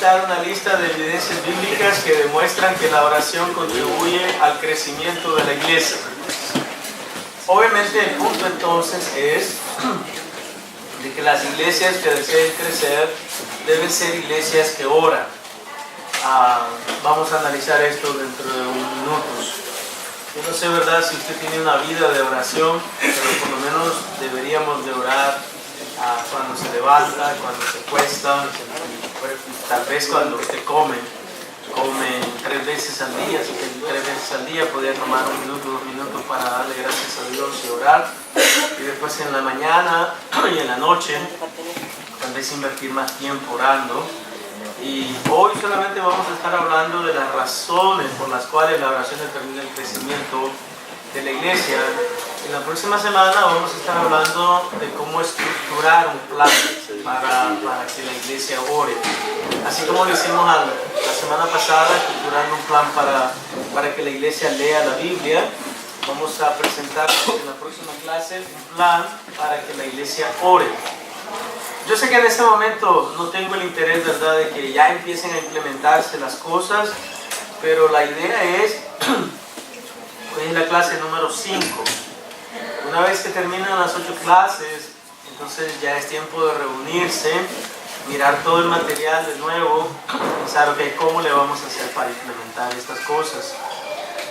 analizar una lista de evidencias bíblicas que demuestran que la oración contribuye al crecimiento de la iglesia. Obviamente el punto entonces es de que las iglesias que deseen crecer deben ser iglesias que oran. Vamos a analizar esto dentro de unos minutos. Yo no sé, ¿verdad?, si usted tiene una vida de oración, pero por lo menos deberíamos de orar cuando se levanta, cuando se cuesta, tal vez cuando usted come 3 veces al día, así que 3 veces al día podría tomar 1 minuto, 2 minutos para darle gracias a Dios y orar, y después en la mañana y en la noche tal vez invertir más tiempo orando. Y hoy solamente vamos a estar hablando de las razones por las cuales la oración determina el crecimiento de la iglesia. En la próxima semana vamos a estar hablando de cómo estructurar un plan para que la iglesia ore. Así como lo hicimos la semana pasada, estructurando un plan para que la iglesia lea la Biblia, vamos a presentar en la próxima clase un plan para que la iglesia ore. Yo sé que en este momento no tengo el interés, ¿verdad?, de que ya empiecen a implementarse las cosas, pero la idea es, hoy es la clase número 5. Una vez que terminan las 8 clases, entonces ya es tiempo de reunirse, mirar todo el material de nuevo, pensar, ok, ¿cómo le vamos a hacer para implementar estas cosas?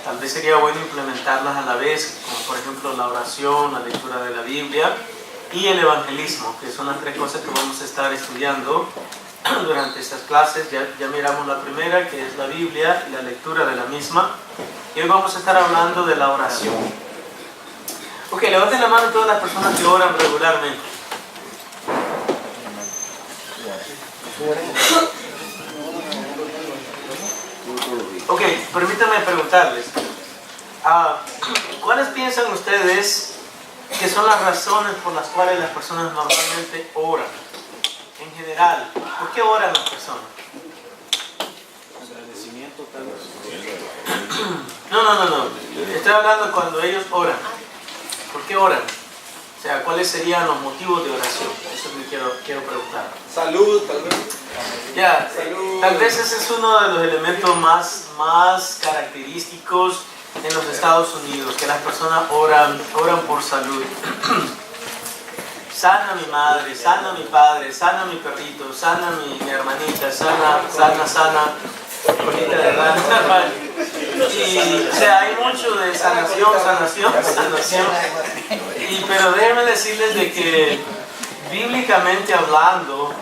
Tal vez sería bueno implementarlas a la vez, como por ejemplo la oración, la lectura de la Biblia y el evangelismo, que son las 3 cosas que vamos a estar estudiando durante estas clases. Ya miramos la primera, que es la Biblia y la lectura de la misma, y hoy vamos a estar hablando de la oración. Ok, levanten la mano todas las personas que oran regularmente. Ok, permítanme preguntarles, ¿cuáles piensan ustedes que son las razones por las cuales las personas normalmente oran? En general, ¿por qué oran las personas? Agradecimiento, tal vez. No. Estoy hablando cuando ellos oran. ¿Por qué oran? O sea, ¿cuáles serían los motivos de oración? Eso es lo que quiero preguntar. Salud, tal vez. Ya, Salud. tal vez ese es uno de los elementos más característicos en los Estados Unidos, que las personas oran por salud. Sana a mi madre, sana a mi padre, sana a mi perrito, sana a mi hermanita, sana, bonita de rana. Y, o sea, hay mucho de sanación. Pero déjenme decirles de que bíblicamente hablando,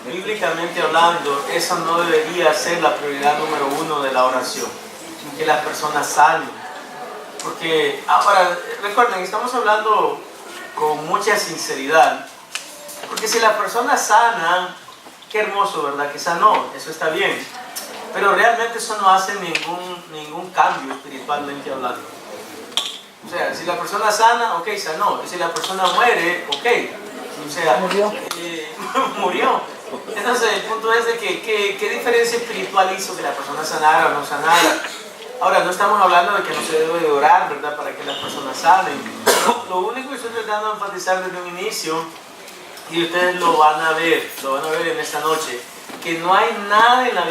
esa no debería ser la prioridad número 1 de la oración, que las personas sanen. Porque, ahora, recuerden, estamos hablando con mucha sinceridad, porque si la persona sana, qué hermoso, ¿verdad?, que sanó, eso está bien, pero realmente eso no hace ningún cambio espiritualmente hablando. O sea, si la persona sana, ok, sanó, y si la persona muere, ok, o sea, murió. Entonces el punto es de que ¿qué diferencia espiritual hizo que la persona sanara o no sanara? Ahora, no estamos hablando de que no se debe de orar, ¿verdad?, para que las personas sanen. Lo único que estoy tratando de enfatizar desde un inicio, y ustedes lo van a ver en esta noche, que no hay nada en la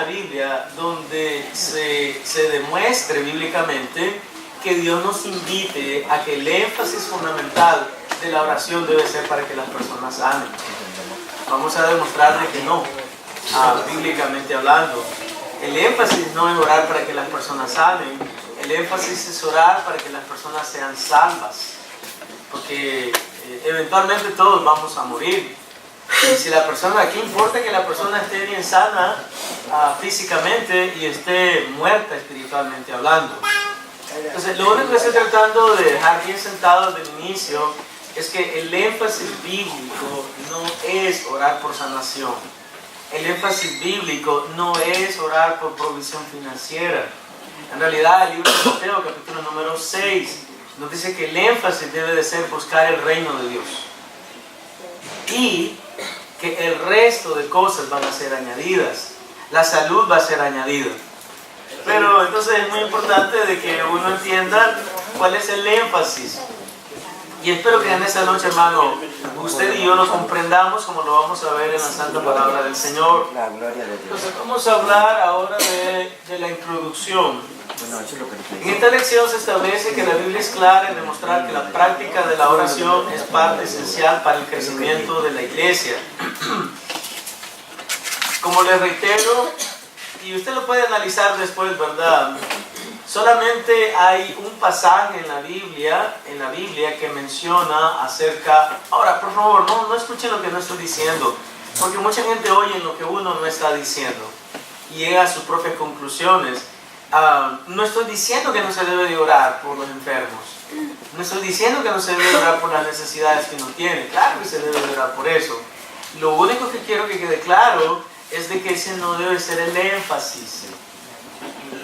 Biblia, donde se demuestre bíblicamente que Dios nos invite a que el énfasis fundamental de la oración debe ser para que las personas sanen. Vamos a demostrarle que no, bíblicamente hablando. El énfasis no es orar para que las personas sanen, el énfasis es orar para que las personas sean salvas, porque eventualmente todos vamos a morir. Y si la persona, ¿qué importa que la persona esté bien sana físicamente y esté muerta espiritualmente hablando? Entonces, lo único que estoy tratando de dejar bien sentado desde el inicio es que el énfasis bíblico no es orar por sanación. El énfasis bíblico no es orar por provisión financiera. En realidad, el libro de Mateo, capítulo número 6, nos dice que el énfasis debe de ser buscar el reino de Dios. Y que el resto de cosas van a ser añadidas. La salud va a ser añadida. Pero entonces es muy importante de que uno entienda cuál es el énfasis. Y espero que en esta noche, hermano, usted y yo lo comprendamos como lo vamos a ver en la Santa Palabra del Señor. La gloria de Dios. Entonces vamos a hablar ahora de la introducción. Bueno, eso es lo que le En esta lección se establece que la Biblia es clara en demostrar que la práctica de la oración es parte esencial para el crecimiento de la iglesia. Como les reitero, y usted lo puede analizar después, ¿verdad? Solamente hay un pasaje en la Biblia que menciona acerca... Ahora, por favor, no escuchen lo que no estoy diciendo, porque mucha gente oye lo que uno no está diciendo y llega a sus propias conclusiones. No estoy diciendo que no se debe de orar por los enfermos. No estoy diciendo que no se debe de orar por las necesidades que uno tiene. Claro que se debe de orar por eso. Lo único que quiero que quede claro es de que ese no debe ser el énfasis.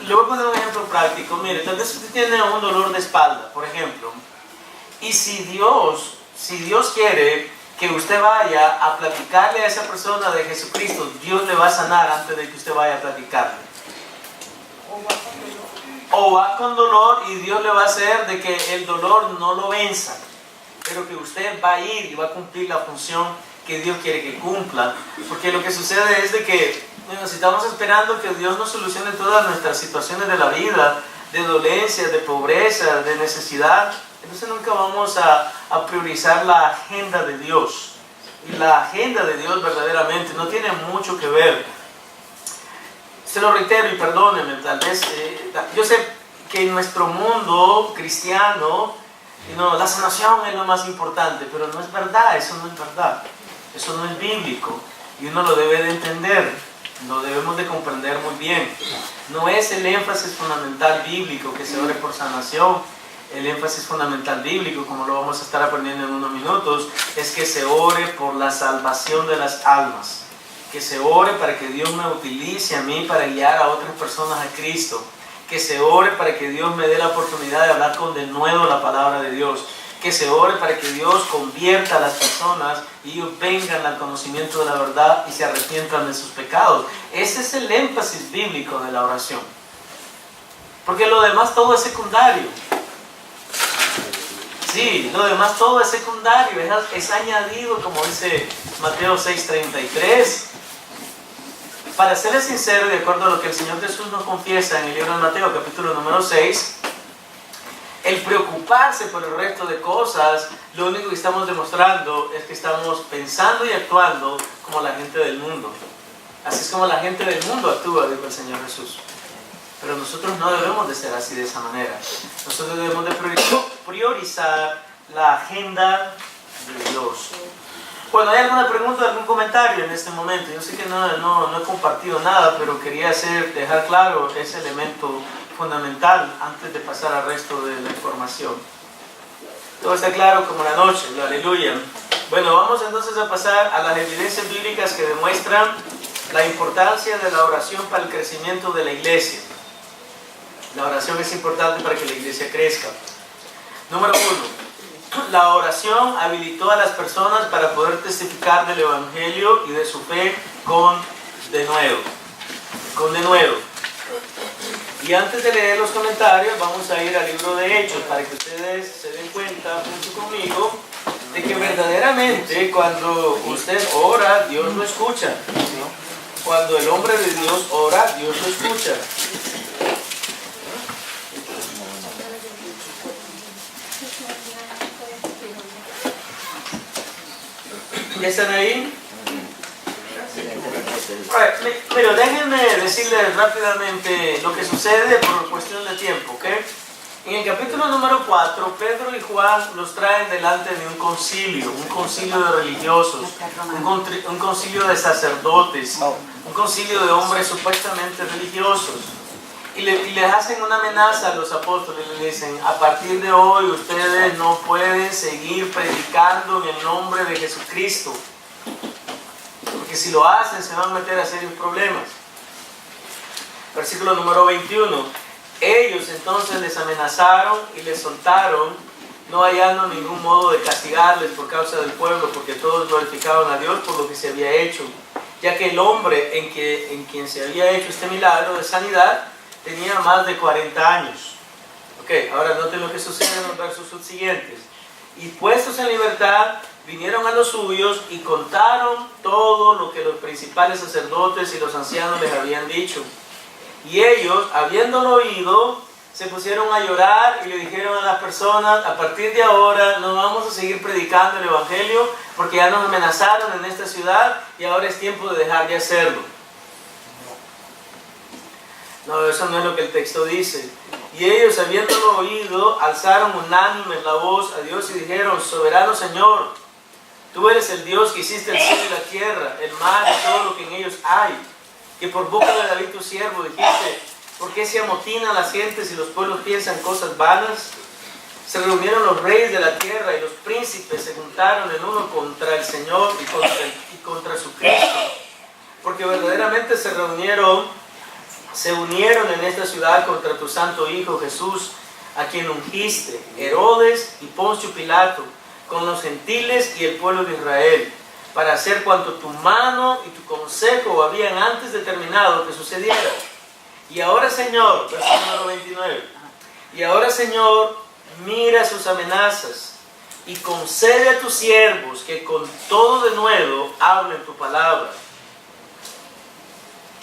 Le voy a poner un ejemplo práctico. Mire, tal vez usted tiene un dolor de espalda, por ejemplo. Y si Dios quiere que usted vaya a platicarle a esa persona de Jesucristo, Dios le va a sanar antes de que usted vaya a platicarle. O va con dolor y Dios le va a hacer de que el dolor no lo venza, pero que usted va a ir y va a cumplir la función que Dios quiere que cumpla. Porque lo que sucede es de que si estamos esperando que Dios nos solucione todas nuestras situaciones de la vida, de dolencias, de pobreza, de necesidad, entonces nunca vamos a priorizar la agenda de Dios. Y la agenda de Dios verdaderamente no tiene mucho que ver. Se lo reitero y perdónenme, tal vez, yo sé que en nuestro mundo cristiano, la sanación es lo más importante, pero no es verdad, eso no es verdad, eso no es bíblico y uno lo debe de entender, lo debemos de comprender muy bien. No es el énfasis fundamental bíblico que se ore por sanación. El énfasis fundamental bíblico, como lo vamos a estar aprendiendo en unos minutos, es que se ore por la salvación de las almas. Que se ore para que Dios me utilice a mí para guiar a otras personas a Cristo. Que se ore para que Dios me dé la oportunidad de hablar con denuedo la palabra de Dios. Que se ore para que Dios convierta a las personas y ellos vengan al conocimiento de la verdad y se arrepientan de sus pecados. Ese es el énfasis bíblico de la oración. Porque lo demás todo es secundario. Sí, lo demás todo es secundario, es añadido, como dice Mateo 6:33. Para serles sincero, de acuerdo a lo que el Señor Jesús nos confiesa en el libro de Mateo, capítulo número 6, el preocuparse por el resto de cosas, lo único que estamos demostrando es que estamos pensando y actuando como la gente del mundo. Así es como la gente del mundo actúa, dijo el Señor Jesús. Pero nosotros no debemos de ser así de esa manera. Nosotros debemos de priorizar la agenda de Dios. Bueno, ¿hay alguna pregunta, algún comentario en este momento? Yo sé que no he compartido nada, pero quería dejar claro ese elemento fundamental antes de pasar al resto de la información. Todo está claro como la noche, aleluya. Bueno, vamos entonces a pasar a las evidencias bíblicas que demuestran la importancia de la oración para el crecimiento de la iglesia. La oración es importante para que la iglesia crezca. Número 1. La oración habilitó a las personas para poder testificar del Evangelio y de su fe con denuedo. Y antes de leer los comentarios, vamos a ir al libro de Hechos para que ustedes se den cuenta, junto conmigo, de que verdaderamente cuando usted ora, Dios lo escucha. Cuando el hombre de Dios ora, Dios lo escucha. ¿Ya están ahí? Pero déjenme decirles rápidamente lo que sucede por cuestión de tiempo, ¿ok? En el capítulo número 4, Pedro y Juan los traen delante de un concilio de religiosos, un concilio de sacerdotes, un concilio de hombres supuestamente religiosos. Y les hacen una amenaza a los apóstoles, les dicen, a partir de hoy ustedes no pueden seguir predicando en el nombre de Jesucristo, porque si lo hacen se van a meter a serios problemas. Versículo número 21, ellos entonces les amenazaron y les soltaron, no hallando ningún modo de castigarles por causa del pueblo, porque todos glorificaban a Dios por lo que se había hecho, ya que el hombre en quien se había hecho este milagro de sanidad tenía más de 40 años. Ok, ahora noten lo que sucede en los versos subsiguientes. Y puestos en libertad, vinieron a los suyos y contaron todo lo que los principales sacerdotes y los ancianos les habían dicho. Y ellos, habiéndolo oído, se pusieron a llorar y le dijeron a las personas: a partir de ahora no vamos a seguir predicando el Evangelio porque ya nos amenazaron en esta ciudad y ahora es tiempo de dejar de hacerlo. No, eso no es lo que el texto dice. Y ellos, habiéndolo oído, alzaron unánimes la voz a Dios y dijeron: soberano Señor, tú eres el Dios que hiciste el cielo y la tierra, el mar y todo lo que en ellos hay, que por boca de David tu siervo dijiste: ¿por qué se amotinan las gentes y los pueblos piensan cosas vanas? Se reunieron los reyes de la tierra y los príncipes se juntaron en uno contra el Señor y contra su Cristo, porque verdaderamente se unieron en esta ciudad contra tu santo Hijo Jesús, a quien ungiste, Herodes y Poncio Pilato, con los gentiles y el pueblo de Israel, para hacer cuanto tu mano y tu consejo habían antes determinado que sucediera. Y ahora, Señor, versículo número 29, y ahora, Señor, mira sus amenazas y concede a tus siervos que con todo denuedo hablen tu palabra,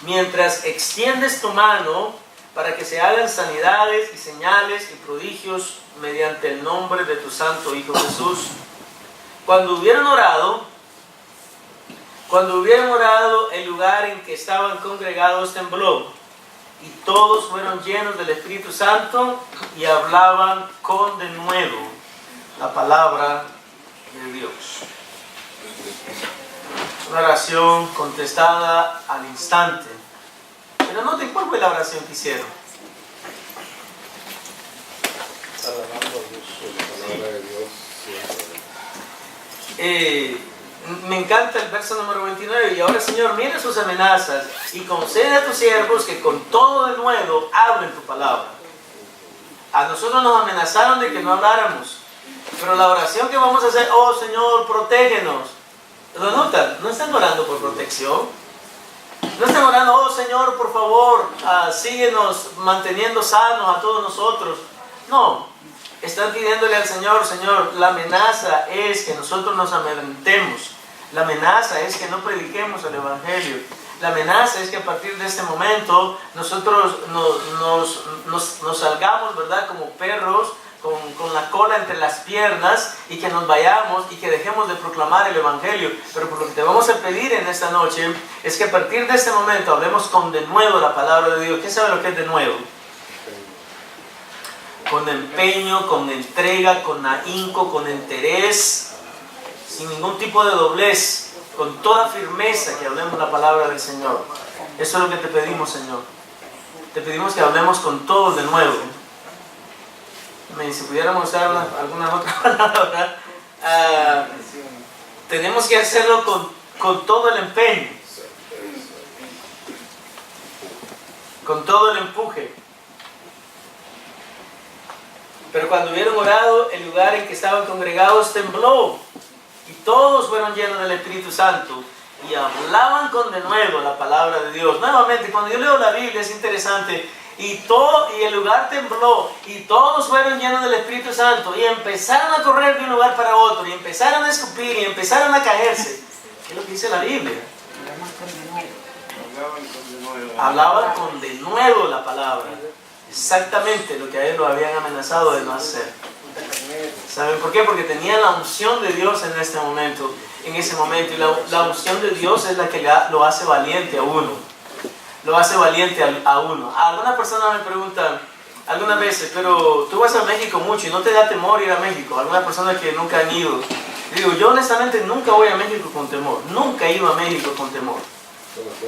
mientras extiendes tu mano para que se hagan sanidades y señales y prodigios mediante el nombre de tu santo Hijo Jesús. Cuando hubieron orado, el lugar en que estaban congregados tembló, y todos fueron llenos del Espíritu Santo y hablaban con denuedo la palabra de Dios. Una oración contestada al instante. Pero noten cuál fue la oración que hicieron. Alabando a Dios, la palabra de Dios siempre. Me encanta el verso número 29. Y ahora, Señor, mira sus amenazas y concede a tus siervos que con todo denuedo hablen tu palabra. A nosotros nos amenazaron de que no habláramos, pero la oración que vamos a hacer: oh Señor, protégenos. ¿Lo notan? No están orando por protección. No están orando: oh Señor, por favor, síguenos manteniendo sanos a todos nosotros. No. Están pidiéndole al Señor: Señor, la amenaza es que nosotros nos amedrentemos. La amenaza es que no prediquemos el Evangelio. La amenaza es que a partir de este momento nosotros nos salgamos, ¿verdad?, como perros con la cola entre las piernas, y que nos vayamos y que dejemos de proclamar el Evangelio. Pero por lo que te vamos a pedir en esta noche es que a partir de este momento hablemos con denuedo la palabra de Dios. ¿Qué sabe lo que es denuedo? Con empeño, con entrega, con ahínco, con interés, sin ningún tipo de doblez, con toda firmeza que hablemos la palabra del Señor. Eso es lo que te pedimos, Señor. Te pedimos que hablemos con todo de nuevo. Si pudiéramos usar algunas otras palabras, tenemos que hacerlo con todo el empeño, con todo el empuje. Pero cuando hubieron orado, el lugar en que estaban congregados tembló, y todos fueron llenos del Espíritu Santo y hablaban con denuedo la palabra de Dios. Nuevamente, cuando yo leo la Biblia es interesante. Y el lugar tembló, y todos fueron llenos del Espíritu Santo, y empezaron a correr de un lugar para otro, y empezaron a escupir, y empezaron a caerse. ¿Qué es lo que dice la Biblia? Hablaban con denuedo la palabra. Exactamente lo que a él lo habían amenazado de no hacer. ¿Saben por qué? Porque tenían la unción de Dios en ese momento. Y la unción de Dios es la que lo hace valiente a uno. Lo hace valiente a uno. Algunas personas me preguntan algunas veces: pero tú vas a México mucho y no te da temor ir a México. Algunas personas que nunca han ido. Digo, yo honestamente nunca voy a México con temor. Nunca he ido a México con temor.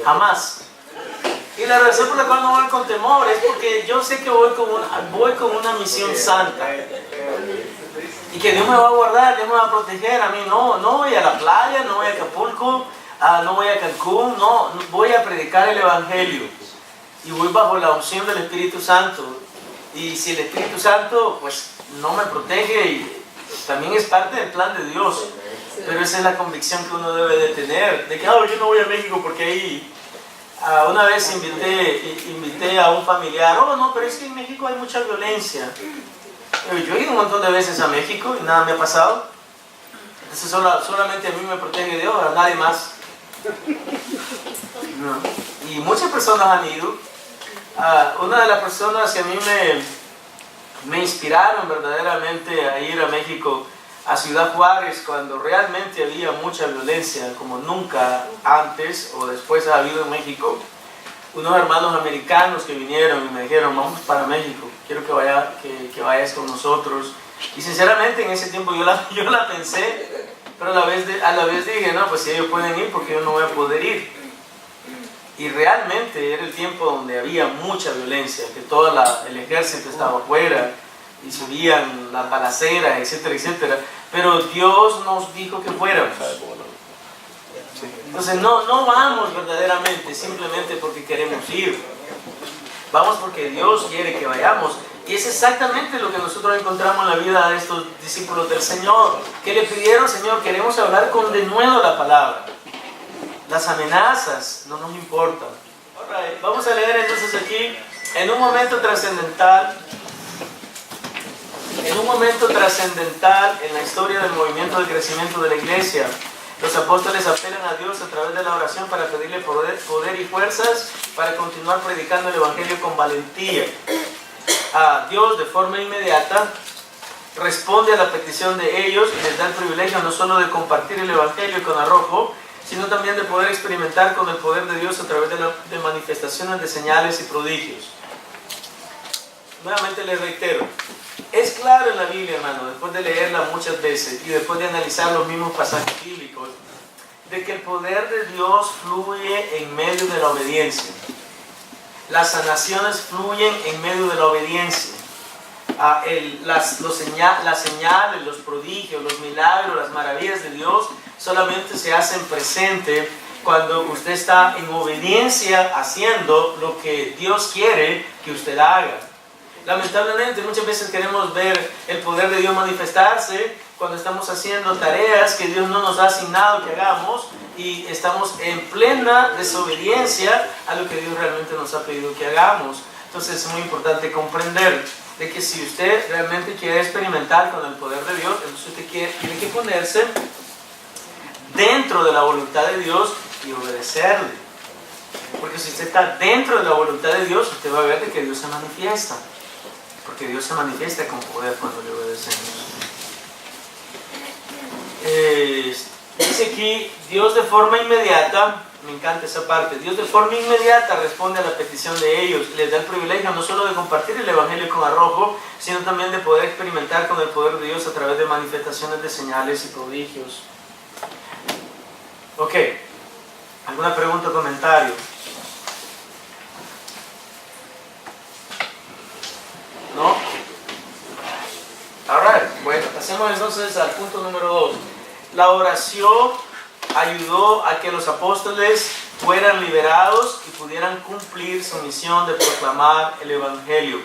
Jamás. Y la razón por la cual no voy con temor es porque yo sé que voy con una misión santa. Y que Dios me va a guardar, Dios me va a proteger. A mí no voy a la playa, no voy a Acapulco, no voy a Cancún, no voy a predicar el Evangelio. Y voy bajo la unción del Espíritu Santo. Y si el Espíritu Santo pues no me protege, y también es parte del plan de Dios. Pero esa es la convicción que uno debe de tener. De que yo no voy a México porque ahí... una vez invité a un familiar: no, pero es que en México hay mucha violencia. Yo he ido un montón de veces a México y nada me ha pasado. Entonces solamente a mí me protege Dios, a nadie más. No. Y muchas personas han ido. Una de las personas que a mí me inspiraron verdaderamente a ir a México, a Ciudad Juárez, cuando realmente había mucha violencia, como nunca antes o después ha habido en México, unos hermanos americanos que vinieron y me dijeron, vamos para México, quiero que vayas con nosotros. Y sinceramente en ese tiempo yo la pensé, pero a la vez dije, no, pues si ellos pueden ir, porque yo no voy a poder ir. Y realmente era el tiempo donde había mucha violencia, que todo el ejército estaba afuera y subían las balaceras, etcétera, etcétera. Pero Dios nos dijo que fuéramos. Entonces no vamos verdaderamente simplemente porque queremos ir. Vamos porque Dios quiere que vayamos. Y es exactamente lo que nosotros encontramos en la vida de estos discípulos del Señor, que le pidieron, Señor, queremos hablar con denuedo la palabra. Las amenazas no nos importan. Right. Vamos a leer entonces aquí, en un momento trascendental en la historia del movimiento de crecimiento de la iglesia, los apóstoles apelan a Dios a través de la oración para pedirle poder y fuerzas para continuar predicando el evangelio con valentía. Dios de forma inmediata responde a la petición de ellos y les da el privilegio no solo de compartir el evangelio con arrojo, sino también de poder experimentar con el poder de Dios a través de manifestaciones de señales y prodigios. Nuevamente les reitero, es claro en la Biblia, hermano, después de leerla muchas veces y después de analizar los mismos pasajes bíblicos, de que el poder de Dios fluye en medio de la obediencia. Las sanaciones fluyen en medio de la obediencia. Las señales, los prodigios, los milagros, las maravillas de Dios solamente se hacen presente cuando usted está en obediencia haciendo lo que Dios quiere que usted haga. Lamentablemente muchas veces queremos ver el poder de Dios manifestarse cuando estamos haciendo tareas que Dios no nos ha asignado que hagamos y estamos en plena desobediencia a lo que Dios realmente nos ha pedido que hagamos. Entonces es muy importante comprender de que si usted realmente quiere experimentar con el poder de Dios, entonces usted tiene que ponerse dentro de la voluntad de Dios y obedecerle. Porque si usted está dentro de la voluntad de Dios, usted va a ver de que Dios se manifiesta. Porque Dios se manifiesta con poder cuando le obedecemos. Dice aquí, Dios de forma inmediata, me encanta esa parte, Dios de forma inmediata responde a la petición de ellos y les da el privilegio no solo de compartir el evangelio con arrojo, sino también de poder experimentar con el poder de Dios a través de manifestaciones de señales y prodigios. Ok, ¿alguna pregunta o comentario? ¿No? Alright, bueno, pasemos entonces al punto número 2. La oración ayudó a que los apóstoles fueran liberados y pudieran cumplir su misión de proclamar el evangelio.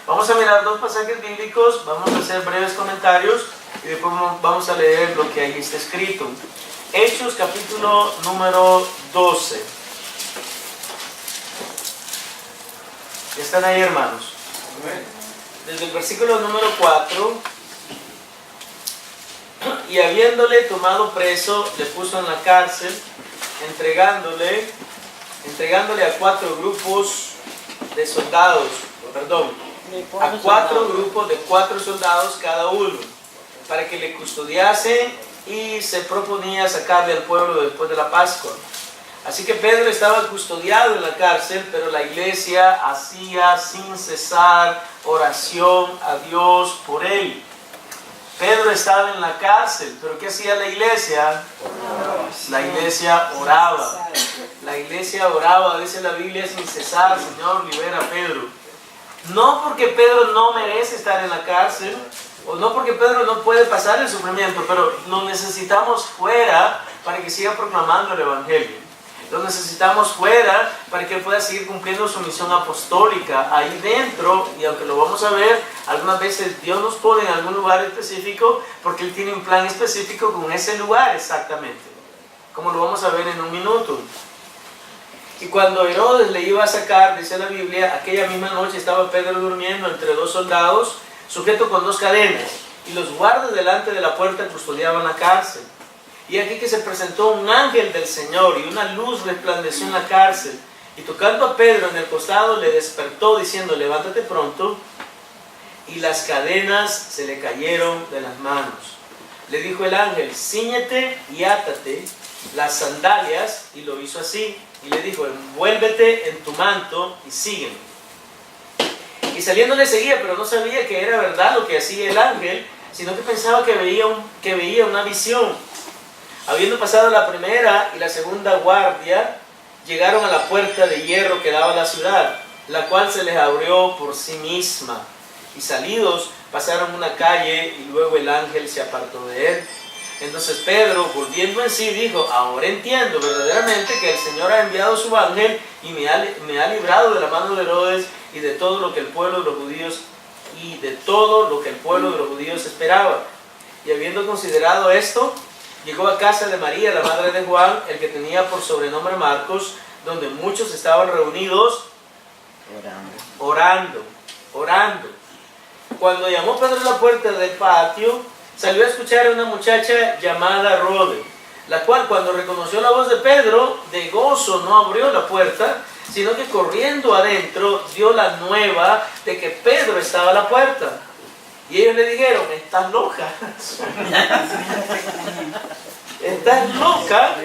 Vamos a mirar dos pasajes bíblicos, vamos a hacer breves comentarios y después vamos a leer lo que ahí está escrito. Hechos capítulo número 12. ¿Están ahí, hermanos? Desde el versículo número 4. Y habiéndole tomado preso, le puso en la cárcel, entregándole a 4 grupos de soldados, a 4 grupos de 4 soldados cada uno, para que le custodiasen, y se proponía sacarle al pueblo después de la Pascua. Así que Pedro estaba custodiado en la cárcel, pero la iglesia hacía sin cesar oración a Dios por él. Pedro estaba en la cárcel, pero ¿qué hacía la iglesia? La iglesia oraba. La iglesia oraba, dice la Biblia, sin cesar. Señor, libera a Pedro. No porque Pedro no merece estar en la cárcel, o no porque Pedro no puede pasar el sufrimiento, pero lo necesitamos fuera para que siga proclamando el evangelio. Lo necesitamos fuera para que él pueda seguir cumpliendo su misión apostólica ahí dentro. Y aunque lo vamos a ver, algunas veces Dios nos pone en algún lugar específico porque Él tiene un plan específico con ese lugar exactamente, como lo vamos a ver en un minuto. Y cuando Herodes le iba a sacar, dice la Biblia, aquella misma noche estaba Pedro durmiendo entre 2 soldados, sujeto con 2 cadenas. y los guardas delante de la puerta custodiaban la cárcel. Y aquí que se presentó un ángel del Señor, y una luz resplandeció en la cárcel, y tocando a Pedro en el costado le despertó diciendo: levántate pronto. Y las cadenas se le cayeron de las manos. Le dijo el ángel: cíñete y átate las sandalias, y lo hizo así. Y le dijo: envuélvete en tu manto y sígueme. Y saliendo le seguía, pero no sabía que era verdad lo que hacía el ángel, sino que pensaba que veía una visión. Habiendo pasado la primera y la segunda guardia, llegaron a la puerta de hierro que daba a la ciudad, la cual se les abrió por sí misma. Y salidos, pasaron una calle, y luego el ángel se apartó de él. Entonces Pedro, volviendo en sí, dijo: ahora entiendo verdaderamente que el Señor ha enviado su ángel y me ha librado de la mano de Herodes y de todo lo que el pueblo de los judíos esperaba. Y habiendo considerado esto, llegó a casa de María, la madre de Juan, el que tenía por sobrenombre Marcos, donde muchos estaban reunidos orando. Cuando llamó Pedro a la puerta del patio, salió a escuchar a una muchacha llamada Rode, la cual, cuando reconoció la voz de Pedro, de gozo no abrió la puerta, sino que corriendo adentro dio la nueva de que Pedro estaba a la puerta. Y ellos le dijeron: estás loca. Estás loca.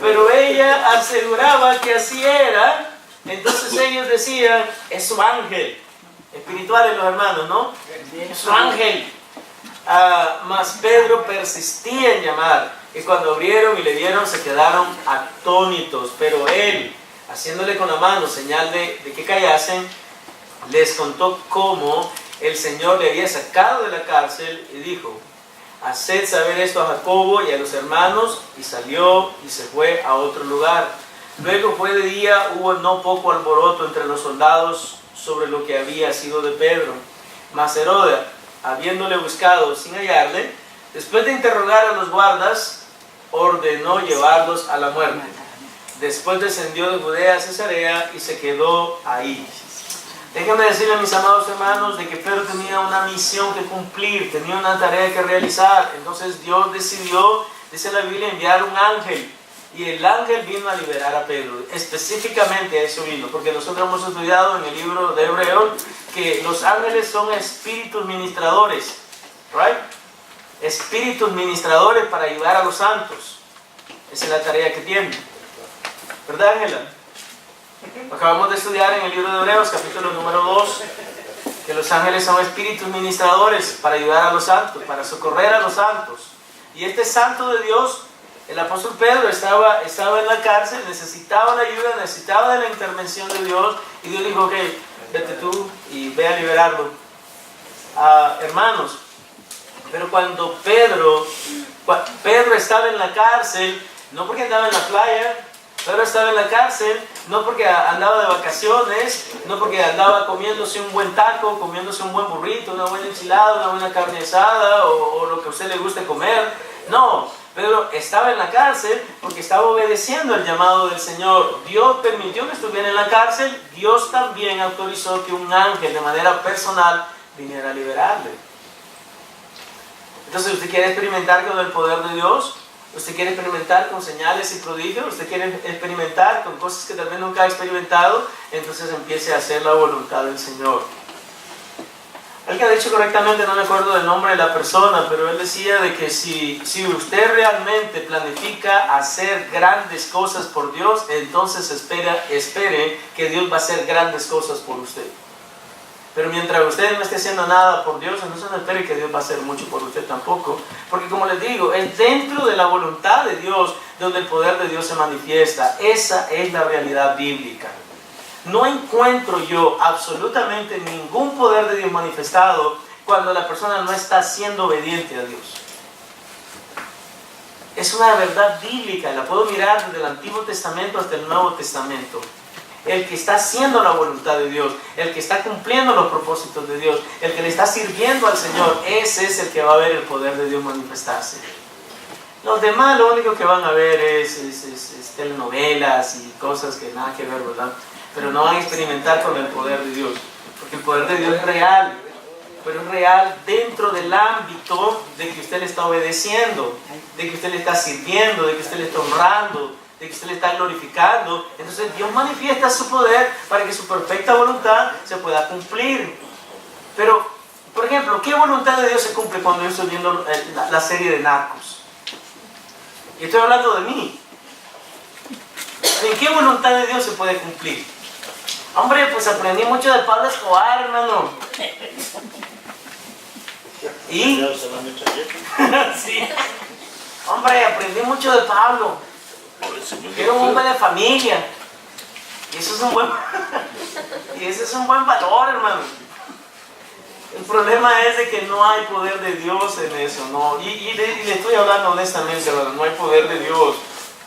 Pero ella aseguraba que así era. Entonces ellos decían: es su ángel. Espirituales los hermanos, ¿no? Es su ángel. Mas Pedro persistía en llamar. Y cuando abrieron y le vieron, se quedaron atónitos. Pero él, haciéndole con la mano señal de que callasen, les contó cómo el Señor le había sacado de la cárcel y dijo: haced saber esto a Jacobo y a los hermanos. Y salió y se fue a otro lugar. Luego fue de día, hubo no poco alboroto entre los soldados sobre lo que había sido de Pedro. Mas Herodes, habiéndole buscado sin hallarle, después de interrogar a los guardas, ordenó llevarlos a la muerte. Después descendió de Judea a Cesarea y se quedó ahí. Déjenme decirle, mis amados hermanos, de que Pedro tenía una misión que cumplir, tenía una tarea que realizar. Entonces Dios decidió, dice la Biblia, enviar un ángel. Y el ángel vino a liberar a Pedro. Específicamente a eso vino, porque nosotros hemos estudiado en el libro de Hebreos que los ángeles son espíritus ministradores, right? Espíritus ministradores para ayudar a los santos. Esa es la tarea que tienen. ¿Verdad, Ángela? Acabamos de estudiar en el libro de Hebreos, capítulo número 2, que los ángeles son espíritus ministradores para ayudar a los santos, para socorrer a los santos. Y este santo de Dios, el apóstol Pedro, estaba en la cárcel, necesitaba la ayuda, necesitaba de la intervención de Dios, y Dios dijo: ok, vete tú y ve a liberarlo. Hermanos, pero cuando Pedro estaba en la cárcel, no porque andaba en la playa, Pedro estaba en la cárcel, no porque andaba de vacaciones, no porque andaba comiéndose un buen taco, comiéndose un buen burrito, una buena enchilada, una buena carne asada o lo que a usted le guste comer. No, Pedro estaba en la cárcel porque estaba obedeciendo el llamado del Señor. Dios permitió que estuviera en la cárcel. Dios también autorizó que un ángel de manera personal viniera a liberarle. Entonces, ¿usted quiere experimentar con el poder de Dios? ¿Usted quiere experimentar con señales y prodigios? ¿Usted quiere experimentar con cosas que tal vez nunca ha experimentado? Entonces empiece a hacer la voluntad del Señor. Alguien ha dicho correctamente, no me acuerdo del nombre de la persona, pero él decía de que si usted realmente planifica hacer grandes cosas por Dios, entonces espere que Dios va a hacer grandes cosas por usted. Pero mientras usted no esté haciendo nada por Dios, entonces no espere que Dios va a hacer mucho por usted tampoco. Porque como les digo, es dentro de la voluntad de Dios donde el poder de Dios se manifiesta. Esa es la realidad bíblica. No encuentro yo absolutamente ningún poder de Dios manifestado cuando la persona no está siendo obediente a Dios. Es una verdad bíblica, la puedo mirar desde el Antiguo Testamento hasta el Nuevo Testamento. El que está haciendo la voluntad de Dios, el que está cumpliendo los propósitos de Dios, el que le está sirviendo al Señor, ese es el que va a ver el poder de Dios manifestarse. Los demás lo único que van a ver es telenovelas y cosas que nada que ver, ¿verdad? Pero no van a experimentar con el poder de Dios, porque el poder de Dios es real. pero es real dentro del ámbito de que usted le está obedeciendo, de que usted le está sirviendo, de que usted le está honrando, de que usted le está glorificando. Entonces Dios manifiesta su poder para que su perfecta voluntad se pueda cumplir. Pero, por ejemplo, ¿qué voluntad de Dios se cumple cuando yo estoy viendo la serie de Narcos? Y estoy hablando de mí. ¿En qué voluntad de Dios se puede cumplir? Hombre, pues aprendí mucho de Pablo Escobar, hermano. ¿Y? Sí. Hombre, aprendí mucho de Pablo. Era un hombre de familia. Y eso es un buen, y ese es un buen valor, hermano. El problema es de que no hay poder de Dios en eso, ¿no? Y le estoy hablando honestamente, hermano, no hay poder de Dios.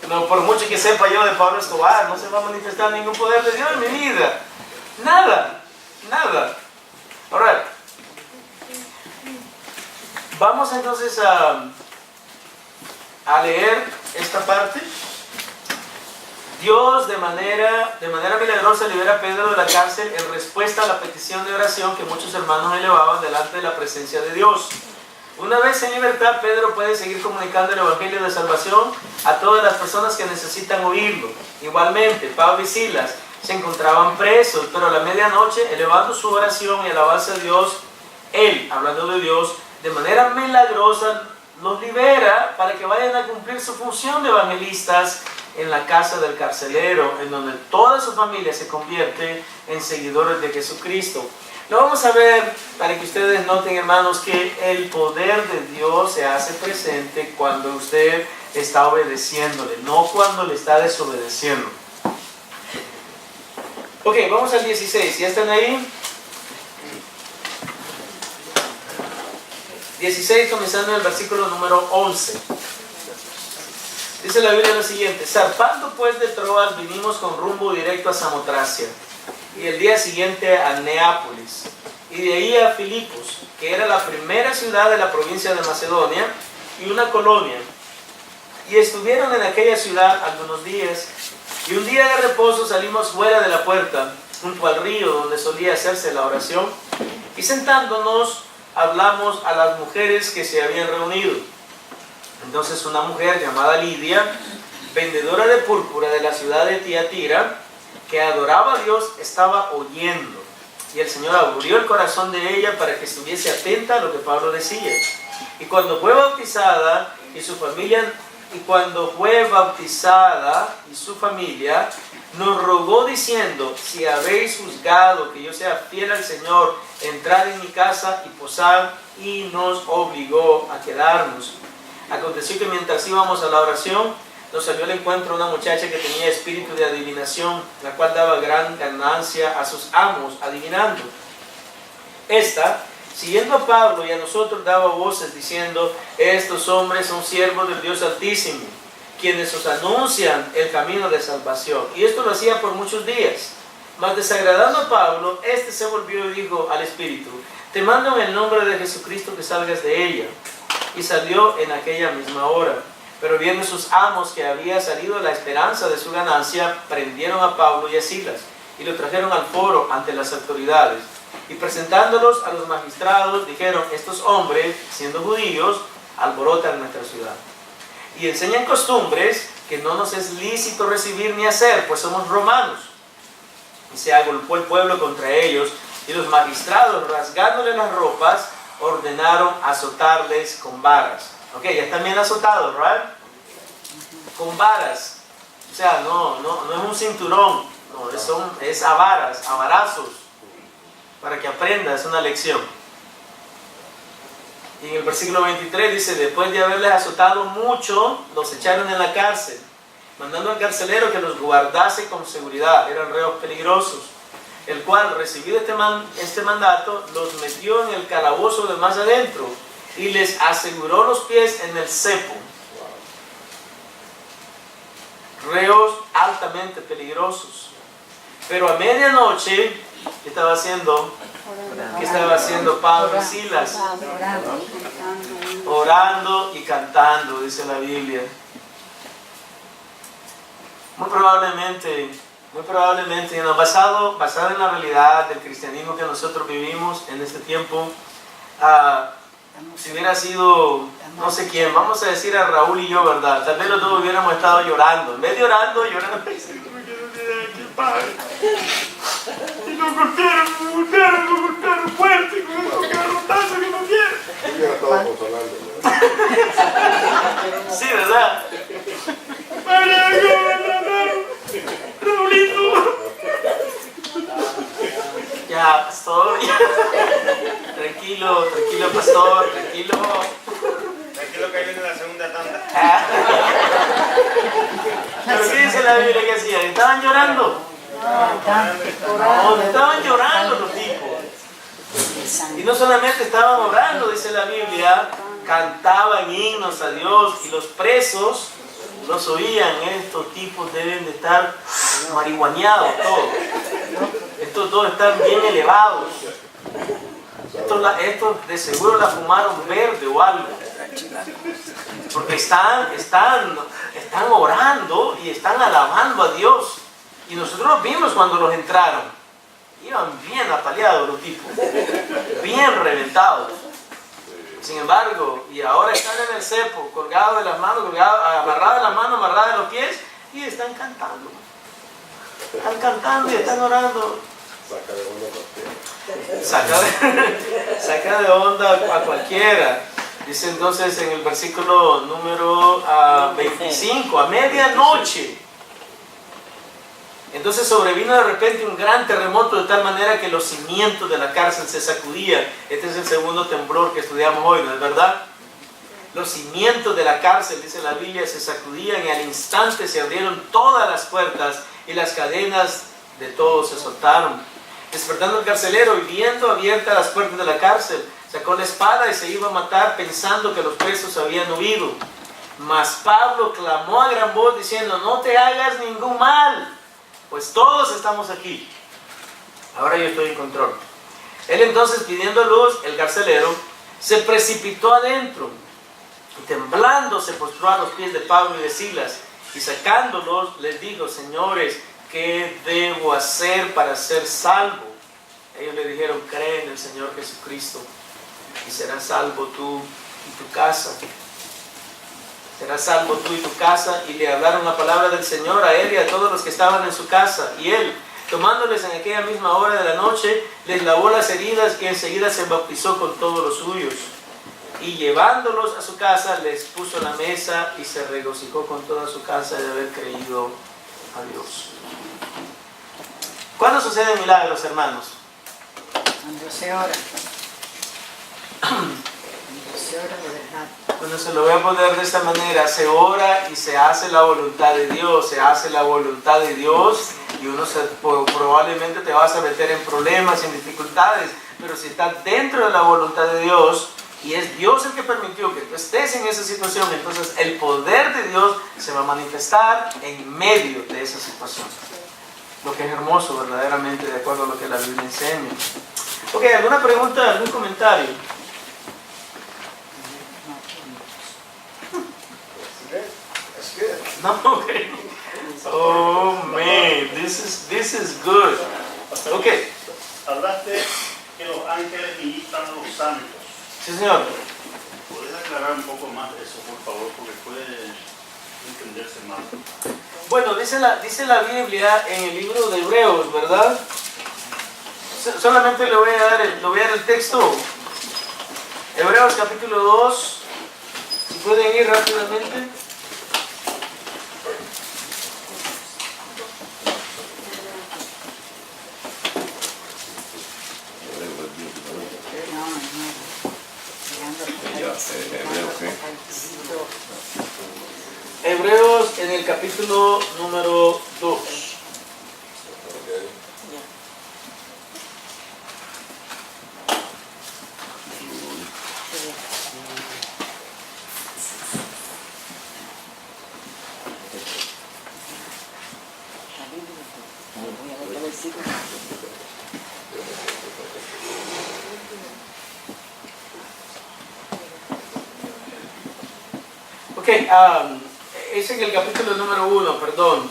No, por mucho que sepa yo de Pablo Escobar, no se va a manifestar ningún poder de Dios en mi vida. Nada, nada. Ahora, vamos entonces a leer esta parte. Dios de manera milagrosa libera a Pedro de la cárcel en respuesta a la petición de oración que muchos hermanos elevaban delante de la presencia de Dios. Una vez en libertad, Pedro puede seguir comunicando el Evangelio de salvación a todas las personas que necesitan oírlo. Igualmente, Pablo y Silas se encontraban presos, pero a la medianoche, elevando su oración y alabanza a Dios, él, hablando de Dios, de manera milagrosa los libera para que vayan a cumplir su función de evangelistas en la casa del carcelero, en donde toda su familia se convierte en seguidores de Jesucristo. Lo vamos a ver para que ustedes noten, hermanos, que el poder de Dios se hace presente cuando usted está obedeciéndole, no cuando le está desobedeciendo. Ok, vamos al 16. ¿Ya están ahí? 16, comenzando en el versículo número 11. Dice la Biblia lo siguiente: zarpando pues de Troas, vinimos con rumbo directo a Samotracia, y el día siguiente a Neápolis, y de ahí a Filipos, que era la primera ciudad de la provincia de Macedonia y una colonia. Y estuvieron en aquella ciudad algunos días, y un día de reposo salimos fuera de la puerta, junto al río donde solía hacerse la oración, y sentándonos hablamos a las mujeres que se habían reunido. Entonces una mujer llamada Lidia, vendedora de púrpura de la ciudad de Tiatira, que adoraba a Dios, estaba oyendo. Y el Señor abrió el corazón de ella para que estuviese atenta a lo que Pablo decía. Y cuando fue bautizada y su familia, nos rogó diciendo: si habéis juzgado que yo sea fiel al Señor, entrad en mi casa y posad, y nos obligó a quedarnos. Aconteció que mientras íbamos a la oración, nos salió al encuentro una muchacha que tenía espíritu de adivinación, la cual daba gran ganancia a sus amos adivinando. Esta, siguiendo a Pablo y a nosotros, daba voces diciendo: estos hombres son siervos del Dios Altísimo, quienes os anuncian el camino de salvación. Y esto lo hacía por muchos días. Mas desagradando a Pablo, este se volvió y dijo al espíritu: te mando en el nombre de Jesucristo que salgas de ella. Y salió en aquella misma hora. Pero viendo sus amos que había salido la esperanza de su ganancia, prendieron a Pablo y a Silas y lo trajeron al foro ante las autoridades. Y presentándolos a los magistrados, dijeron: estos hombres, siendo judíos, alborotan nuestra ciudad y enseñan costumbres que no nos es lícito recibir ni hacer, pues somos romanos. Y se agolpó el pueblo contra ellos, y los magistrados, rasgándoles las ropas, ordenaron azotarles con varas. Ok, ya están bien azotados, ¿right? Con varas. O sea, no es un cinturón, no, es a varas, a varazos, para que aprendas una lección. Y en el versículo 23 dice: después de haberles azotado mucho, los echaron en la cárcel, mandando al carcelero que los guardase con seguridad. Eran reos peligrosos, el cual, recibido este mandato, los metió en el calabozo de más adentro y les aseguró los pies en el cepo. Reos altamente peligrosos. Pero a medianoche, ¿qué estaba haciendo? ¿Qué estaba haciendo Pablo y Silas? Orando y cantando, dice la Biblia. Muy probablemente, basado en la realidad del cristianismo que nosotros vivimos en este tiempo, si hubiera sido, no sé quién, vamos a decir a Raúl y yo, ¿verdad? Tal vez los dos hubiéramos estado llorando. En vez de llorando, llorando. ¡Qué padre! Y nos golpearon fuerte, con un garrotazo que no quiere. Yo hubiera estado consolando, ¿no? Sí, ¿verdad? Raulito. Ya, pastor. Tranquilo, tranquilo, pastor, tranquilo. Tranquilo que ahí viene la segunda tanda. ¿Pero qué dice la Biblia que hacían? ¿Estaban llorando? No, estaban llorando los tipos. Y no solamente estaban orando, dice la Biblia, cantaban himnos a Dios y los presos los oían. Estos tipos deben de estar marihuaneados todos. Estos dos están bien elevados. Estos de seguro la fumaron verde o algo. Porque están orando y están alabando a Dios. Y nosotros los vimos cuando los entraron. Iban bien apaleados los tipos. Bien reventados. Sin embargo, y ahora están en el cepo, colgados de las manos, amarradas de las manos, amarradas de los pies, y están cantando. Están cantando y están orando. Saca de onda a cualquiera. Dice entonces en el versículo número 25, a medianoche. Entonces sobrevino de repente un gran terremoto de tal manera que los cimientos de la cárcel se sacudían. Este es el segundo temblor que estudiamos hoy, ¿no es verdad? Los cimientos de la cárcel, dice la Biblia, se sacudían y al instante se abrieron todas las puertas y las cadenas de todos se soltaron. Despertando el carcelero y viendo abiertas las puertas de la cárcel, sacó la espada y se iba a matar pensando que los presos habían huido. Mas Pablo clamó a gran voz diciendo: no te hagas ningún mal, pues todos estamos aquí. Ahora yo estoy en control. Él entonces, pidiendo luz, el carcelero se precipitó adentro y temblando se postró a los pies de Pablo y de Silas y sacándolos les dijo: señores, ¿qué debo hacer para ser salvo? Ellos le dijeron: cree en el Señor Jesucristo y serás salvo tú y tu casa. Serás salvo tú y tu casa. Y le hablaron la palabra del Señor a él y a todos los que estaban en su casa. Y él, tomándoles en aquella misma hora de la noche, les lavó las heridas y enseguida se bautizó con todos los suyos. Y llevándolos a su casa, les puso la mesa y se regocijó con toda su casa de haber creído a Dios. ¿Cuándo suceden milagros, hermanos? Cuando se ora. Cuando se ora de verdad. Bueno, se lo voy a poner de esta manera: se ora y se hace la voluntad de Dios, se hace la voluntad de Dios y probablemente te vas a meter en problemas, en dificultades, pero si estás dentro de la voluntad de Dios y es Dios el que permitió que tú estés en esa situación, entonces el poder de Dios se va a manifestar en medio de esa situación. Lo que es hermoso verdaderamente, de acuerdo a lo que la Biblia enseña. Ok, ¿alguna pregunta, algún comentario? No, okay. Oh man, this is good. Okay. Hablaste que los ángeles ministran a los santos. Sí, señor. ¿Puedes aclarar un poco más de eso, por favor? Porque puede entenderse más. Bueno, dice la Biblia en el libro de Hebreos, ¿verdad? Solamente le voy a dar el texto. Hebreos capítulo 2. Si pueden ir rápidamente. Hebreos en el capítulo número 2. Ok, es en el capítulo número 1, perdón.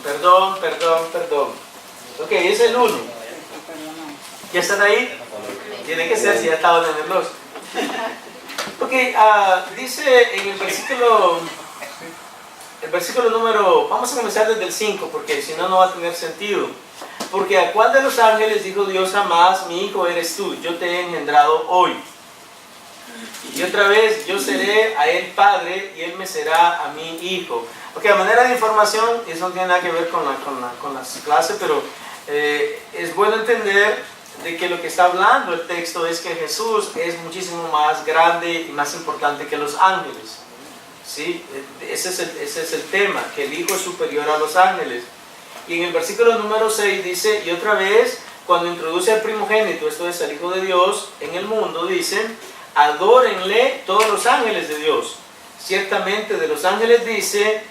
Ok, es el 1. ¿Ya están ahí? Tiene que ser, si ya estaban en el 2. Ok, dice en el versículo número, vamos a comenzar desde el 5, porque si no, no va a tener sentido. Porque a cuál de los ángeles dijo Dios jamás, mi hijo eres tú, yo te he engendrado hoy. Y otra vez, yo seré a él padre y él me será a mí hijo. Ok, a manera de información, eso no tiene nada que ver con las clases, pero es bueno entender de que lo que está hablando el texto es que Jesús es muchísimo más grande y más importante que los ángeles. ¿Sí? Ese es el tema, que el Hijo es superior a los ángeles. Y en el versículo número 6 dice, y otra vez, cuando introduce al primogénito, esto es el Hijo de Dios, en el mundo, dicen, adórenle todos los ángeles de Dios. Ciertamente de los ángeles dice,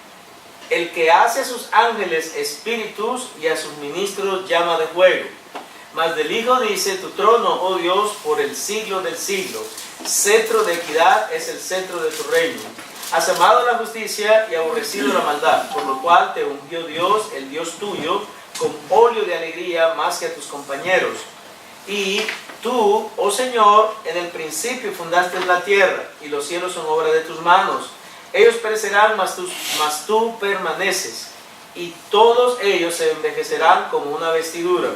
el que hace a sus ángeles espíritus y a sus ministros llama de fuego. Mas del Hijo dice, tu trono, oh Dios, por el siglo del siglo. Cetro de equidad es el centro de tu reino. Has amado la justicia y aborrecido la maldad, por lo cual te ungió Dios, el Dios tuyo, con óleo de alegría más que a tus compañeros. Y tú, oh Señor, en el principio fundaste la tierra, y los cielos son obra de tus manos. Ellos perecerán, mas tú permaneces, y todos ellos se envejecerán como una vestidura,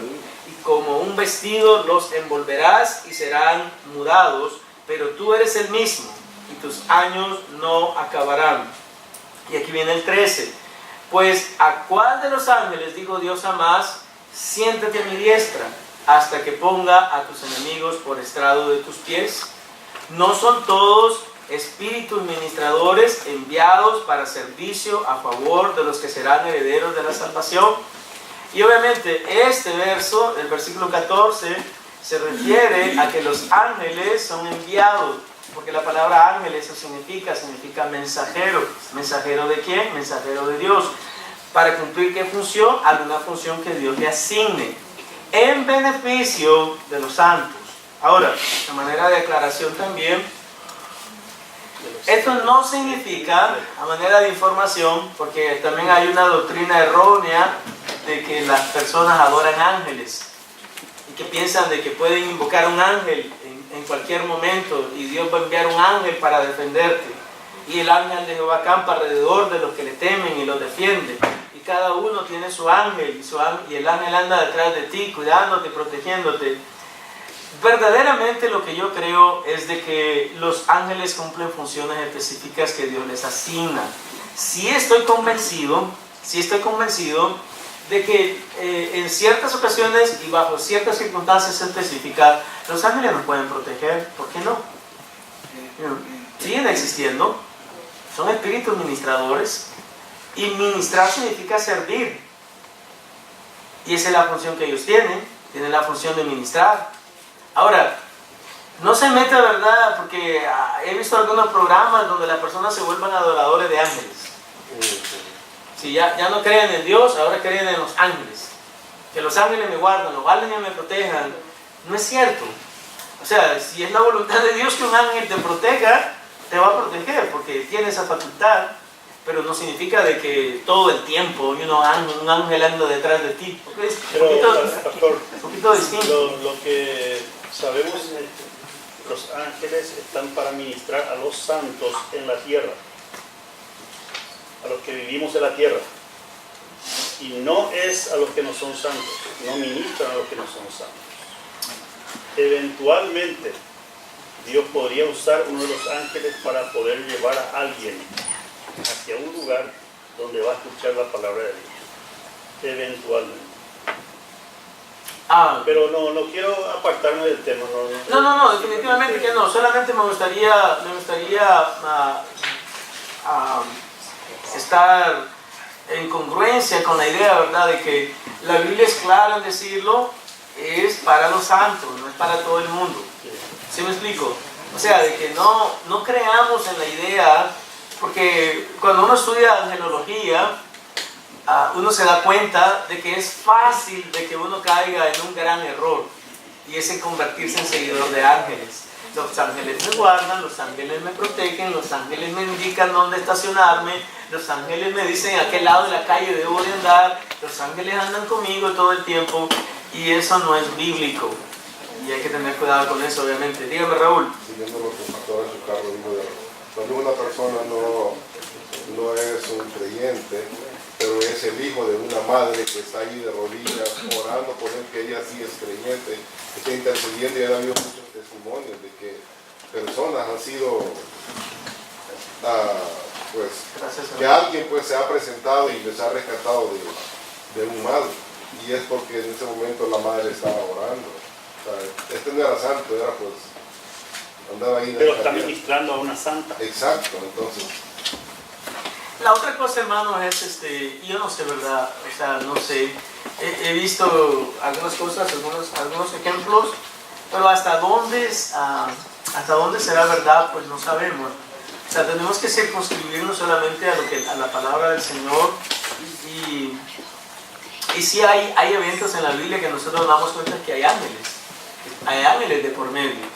y como un vestido los envolverás y serán mudados, pero tú eres el mismo, y tus años no acabarán. Y aquí viene el 13. Pues a cuál de los ángeles dijo Dios jamás, siéntate a mi diestra, hasta que ponga a tus enemigos por estrado de tus pies? ¿No son todos espíritus ministradores enviados para servicio a favor de los que serán herederos de la salvación? Y obviamente este verso, el versículo 14, se refiere a que los ángeles son enviados, porque la palabra ángel, eso significa mensajero. ¿Mensajero de quién? Mensajero de Dios. ¿Para cumplir qué función? Alguna función que Dios le asigne, en beneficio de los santos. Ahora, de manera de aclaración también, esto no significa, a manera de información, porque también hay una doctrina errónea de que las personas adoran ángeles y que piensan de que pueden invocar un ángel en cualquier momento y Dios va a enviar un ángel para defenderte, y el ángel de Jehová campa alrededor de los que le temen y los defiende, y cada uno tiene su ángel y el ángel anda detrás de ti cuidándote, protegiéndote. Verdaderamente lo que yo creo es de que los ángeles cumplen funciones específicas que Dios les asigna. Sí estoy convencido de que en ciertas ocasiones y bajo ciertas circunstancias específicas, los ángeles nos pueden proteger. ¿Por qué no? Siguen existiendo, son espíritus ministradores, y ministrar significa servir. Y esa es la función que ellos tienen la función de ministrar. Ahora, no se mete, ¿verdad? Porque he visto algunos programas donde las personas se vuelvan adoradores de ángeles. Si ya no creen en Dios, ahora creen en los ángeles. Que los ángeles me guardan, los ángeles me protejan. No es cierto. O sea, si es la voluntad de Dios que un ángel te proteja, te va a proteger porque tiene esa facultad. Pero no significa de que todo el tiempo un ángel anda detrás de ti. Es un poquito distinto. Lo que sabemos es que los ángeles están para ministrar a los santos en la tierra, a los que vivimos en la tierra, y no es a los que no son santos, no ministran a los que no son santos. Eventualmente Dios podría usar uno de los ángeles para poder llevar a alguien hacia un lugar donde va a escuchar la palabra de Dios, eventualmente. Pero no quiero apartarme del tema. No, definitivamente que no. Solamente me gustaría estar en congruencia con la idea, ¿verdad?, de que la Biblia es clara en decirlo, es para los santos, no es para todo el mundo. ¿Sí me explico? O sea, de que no creamos en la idea, porque cuando uno estudia angelología, uno se da cuenta de que es fácil de que uno caiga en un gran error, y es en convertirse en seguidor de ángeles. Los ángeles me guardan, los ángeles me protegen, los ángeles me indican dónde estacionarme, los ángeles me dicen a qué lado de la calle debo de andar, los ángeles andan conmigo todo el tiempo, y eso no es bíblico. y hay que tener cuidado con eso, obviamente. Dígame, Raúl. Siguiendo lo que el pastor en su carro dijo, cuando una persona no es un creyente, pero es el hijo de una madre que está ahí de rodillas orando por él, que ella sí es creyente, que está intercediendo, y ha habido muchos testimonios de que personas han sido, que alguien pues se ha presentado y les ha rescatado de un mal, y es porque en ese momento la madre estaba orando. O sea, este no era santo, era pues, andaba ahí. Pero está ministrando a una santa. Exacto, entonces. La otra cosa, hermano, es yo no sé, ¿verdad? O sea, no sé. He visto algunas cosas, algunos ejemplos, pero hasta dónde será verdad, pues no sabemos. O sea, tenemos que circunscribirnos solamente a la palabra del Señor, y sí hay eventos en la Biblia que nosotros nos damos cuenta que hay ángeles de por medio.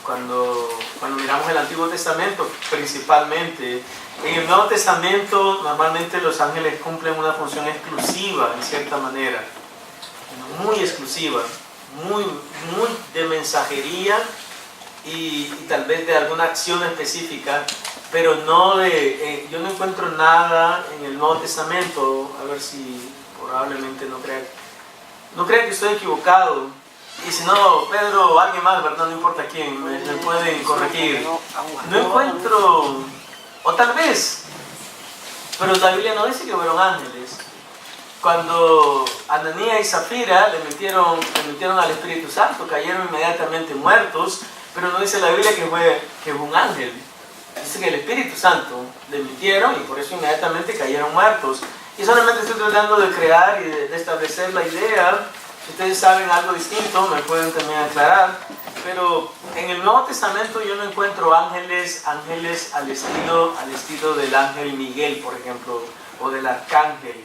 Cuando miramos el Antiguo Testamento, principalmente, en el Nuevo Testamento normalmente los ángeles cumplen una función exclusiva, en cierta manera, muy exclusiva, muy de mensajería y tal vez de alguna acción específica, pero no yo no encuentro nada en el Nuevo Testamento, a ver si probablemente no crean que estoy equivocado. Y si no, Pedro o alguien más, ¿verdad? No importa quién, me pueden corregir. No encuentro, o tal vez, pero la Biblia no dice que fueron ángeles. Cuando Ananías y Zafira le metieron al Espíritu Santo, cayeron inmediatamente muertos, pero no dice la Biblia que fue un ángel. Dice que el Espíritu Santo le metieron y por eso inmediatamente cayeron muertos. Y solamente estoy tratando de crear y de establecer la idea. Si ustedes saben algo distinto, me pueden también aclarar. Pero en el Nuevo Testamento yo no encuentro ángeles al estilo del ángel Miguel, por ejemplo, o del arcángel.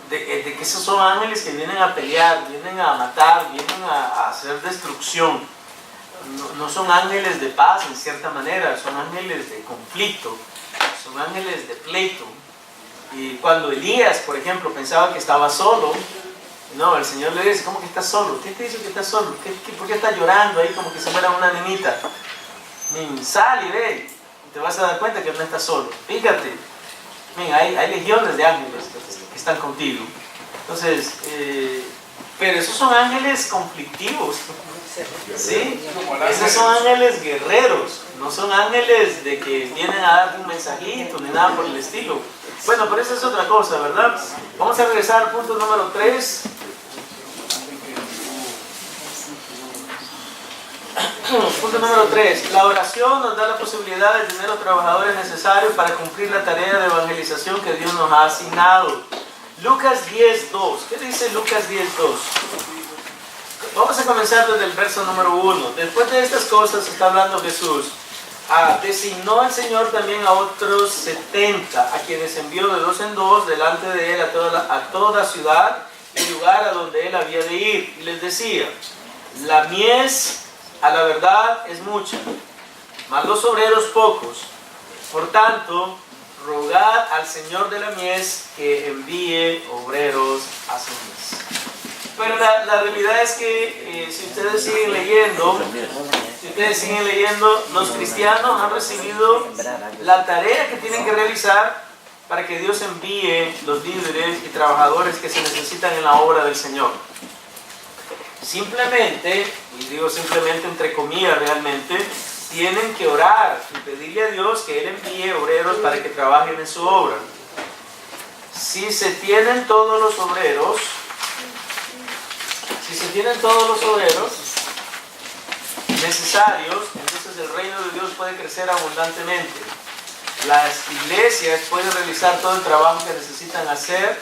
De que esos son ángeles que vienen a pelear, vienen a matar, vienen a hacer destrucción. No son ángeles de paz en cierta manera, son ángeles de conflicto, son ángeles de pleito. Y cuando Elías, por ejemplo, pensaba que estaba solo, no, el Señor le dice, ¿cómo que estás solo? ¿Qué te dice que estás solo? ¿Por qué estás llorando ahí como que si fuera una nenita? Sal y ve, te vas a dar cuenta que no estás solo. Fíjate, hay legiones de ángeles que están contigo. Entonces, pero esos son ángeles conflictivos, ¿sí? Esos son ángeles guerreros, no son ángeles de que vienen a darte un mensajito ni nada por el estilo. Bueno, pero eso es otra cosa, ¿verdad? Vamos a regresar al punto número 3. Punto número 3. La oración nos da la posibilidad de tener los trabajadores necesarios para cumplir la tarea de evangelización que Dios nos ha asignado. Lucas 10:2. ¿Qué dice Lucas 10:2? Vamos a comenzar desde el verso número 1. Después de estas cosas está hablando Jesús. Designó el Señor también a otros 70, a quienes envió de 2 en 2 delante de él a toda ciudad y lugar a donde él había de ir. Y les decía, la mies a la verdad es mucha, mas los obreros pocos. Por tanto, rogad al Señor de la mies que envíe obreros a su mies. Pero la realidad es que si ustedes siguen leyendo, los cristianos han recibido la tarea que tienen que realizar para que Dios envíe los líderes y trabajadores que se necesitan en la obra del Señor. Simplemente, y digo simplemente entre comillas realmente, tienen que orar y pedirle a Dios que Él envíe obreros para que trabajen en su obra. Si se tienen todos los obreros necesarios, entonces el reino de Dios puede crecer abundantemente. Las iglesias pueden realizar todo el trabajo que necesitan hacer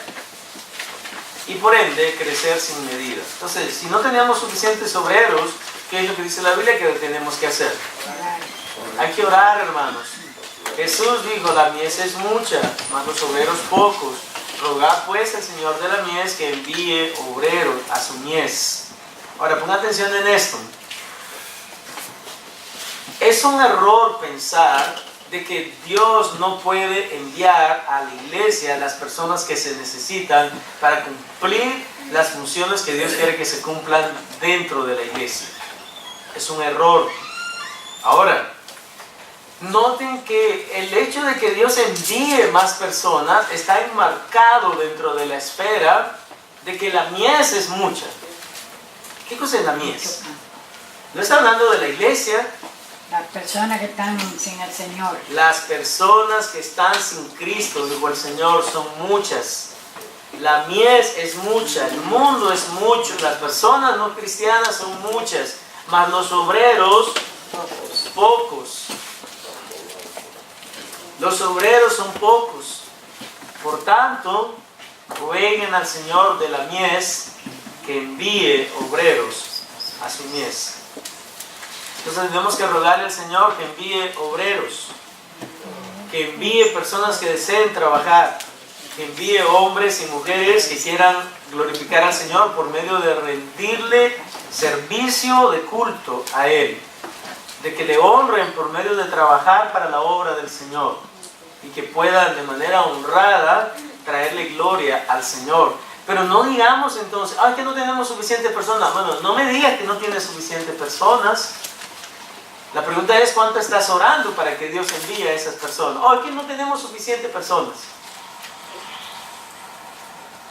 y por ende crecer sin medida. Entonces, si no tenemos suficientes obreros, ¿qué es lo que dice la Biblia que tenemos que hacer? Hay que orar, hermanos. Jesús dijo, la mies es mucha, mas los obreros pocos. Rogad pues al Señor de la mies que envíe obreros a su mies. Ahora, ponga atención en esto. Es un error pensar de que Dios no puede enviar a la iglesia a las personas que se necesitan para cumplir las funciones que Dios quiere que se cumplan dentro de la iglesia. Es un error. Ahora, noten que el hecho de que Dios envíe más personas está enmarcado dentro de la esfera de que la mies es mucha. ¿Qué cosa es la mies? No está hablando de la iglesia. Las personas que están sin el Señor. Las personas que están sin Cristo, dijo el Señor, son muchas. La mies es mucha, el mundo es mucho, las personas no cristianas son muchas, mas los obreros, pocos. Los obreros son pocos. Por tanto, rueguen al Señor de la mies que envíe obreros a su mies. Entonces tenemos que rogarle al Señor que envíe obreros, que envíe personas que deseen trabajar, que envíe hombres y mujeres que quieran glorificar al Señor por medio de rendirle servicio de culto a Él, de que le honren por medio de trabajar para la obra del Señor y que puedan de manera honrada traerle gloria al Señor. Pero no digamos entonces, que no tenemos suficientes personas. Bueno, no me digas que no tienes suficientes personas. La pregunta es, ¿cuánto estás orando para que Dios envíe a esas personas? Que no tenemos suficientes personas.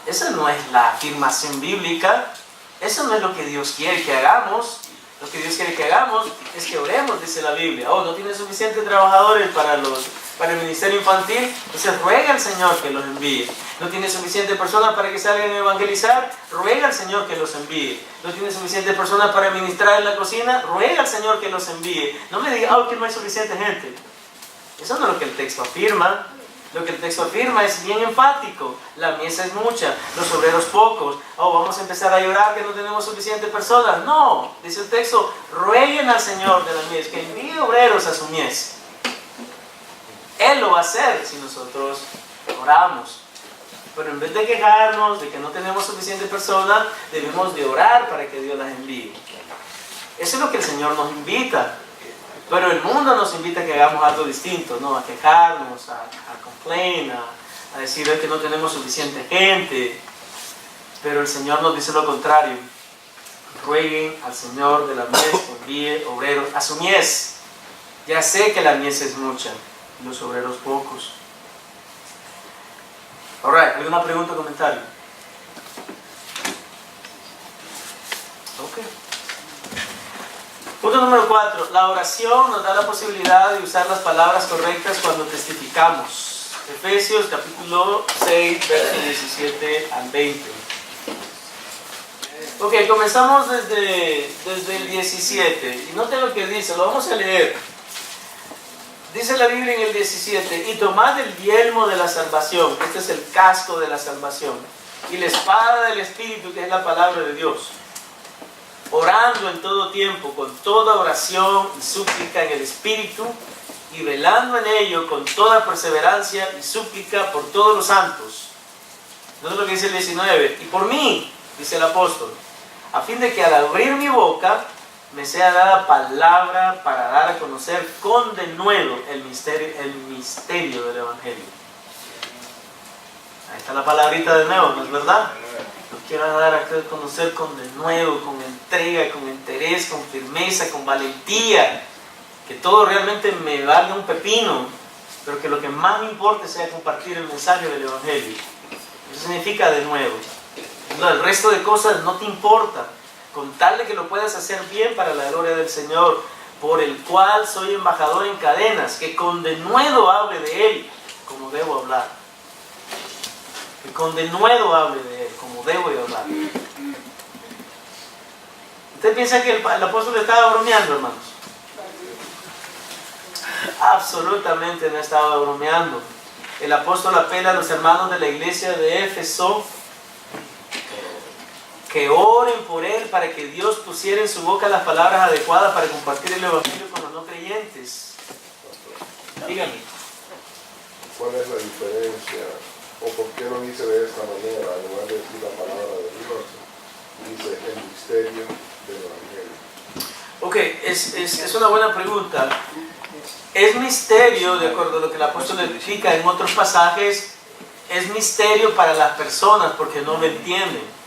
Esa no es la afirmación bíblica. Eso no es lo que Dios quiere que hagamos. Lo que Dios quiere que hagamos es que oremos, dice la Biblia. No tiene suficientes trabajadores para el ministerio infantil, entonces ruega al Señor que los envíe. No tiene suficientes personas para que salgan a evangelizar, ruega al Señor que los envíe. No tiene suficientes personas para ministrar en la cocina, ruega al Señor que los envíe. No me diga, que no hay suficiente gente. Eso no es lo que el texto afirma. Lo que el texto afirma es bien enfático. La mies es mucha, los obreros pocos. Vamos a empezar a llorar que no tenemos suficientes personas. No, dice el texto, rueguen al Señor de la mies que envíe obreros a su mies. Él lo va a hacer si nosotros oramos. Pero en vez de quejarnos de que no tenemos suficientes personas, debemos de orar para que Dios las envíe. Eso es lo que el Señor nos invita. Pero el mundo nos invita a que hagamos algo distinto, ¿no? A quejarnos, a complain, a decir que no tenemos suficiente gente. Pero el Señor nos dice lo contrario. Rueguen al Señor de la mies que envíe obreros a su mies. Ya sé que la mies es mucha, y los obreros pocos. Alright, ¿alguna pregunta o comentario? Ok. Punto número 4. La oración nos da la posibilidad de usar las palabras correctas cuando testificamos. Efesios capítulo 6, versos 17 al 20. Ok, comenzamos desde el 17. Y noten lo que dice, lo vamos a leer. Dice la Biblia en el 17, y tomad el yelmo de la salvación, este es el casco de la salvación, y la espada del Espíritu, que es la palabra de Dios, orando en todo tiempo, con toda oración y súplica en el Espíritu, y velando en ello con toda perseverancia y súplica por todos los santos. No es lo que dice el 19, y por mí, dice el apóstol, a fin de que al abrir mi boca, me sea dada palabra para dar a conocer con denuedo el misterio del Evangelio. Ahí está la palabrita de nuevo, ¿no es verdad? Lo quiero dar a conocer con denuedo, con entrega, con interés, con firmeza, con valentía. Que todo realmente me valga un pepino, pero que lo que más me importa sea compartir el mensaje del Evangelio. Eso significa de nuevo. El resto de cosas no te importa. Con tal de que lo puedas hacer bien para la gloria del Señor, por el cual soy embajador en cadenas, que con denuedo hable de Él como debo hablar. Que con denuedo hable de Él como debo de hablar. ¿Usted piensa que el apóstol estaba bromeando, hermanos? Absolutamente no estaba bromeando. El apóstol apela a los hermanos de la iglesia de Éfeso que oren por él para que Dios pusiera en su boca las palabras adecuadas para compartir el Evangelio con los no creyentes. Díganme. ¿Cuál es la diferencia? ¿O por qué lo dice de esta manera? En lugar de decir la palabra de Dios, dice el misterio del Evangelio. Ok, es una buena pregunta. Es misterio, de acuerdo a lo que el apóstol explica en otros pasajes, es misterio para las personas porque no lo entienden.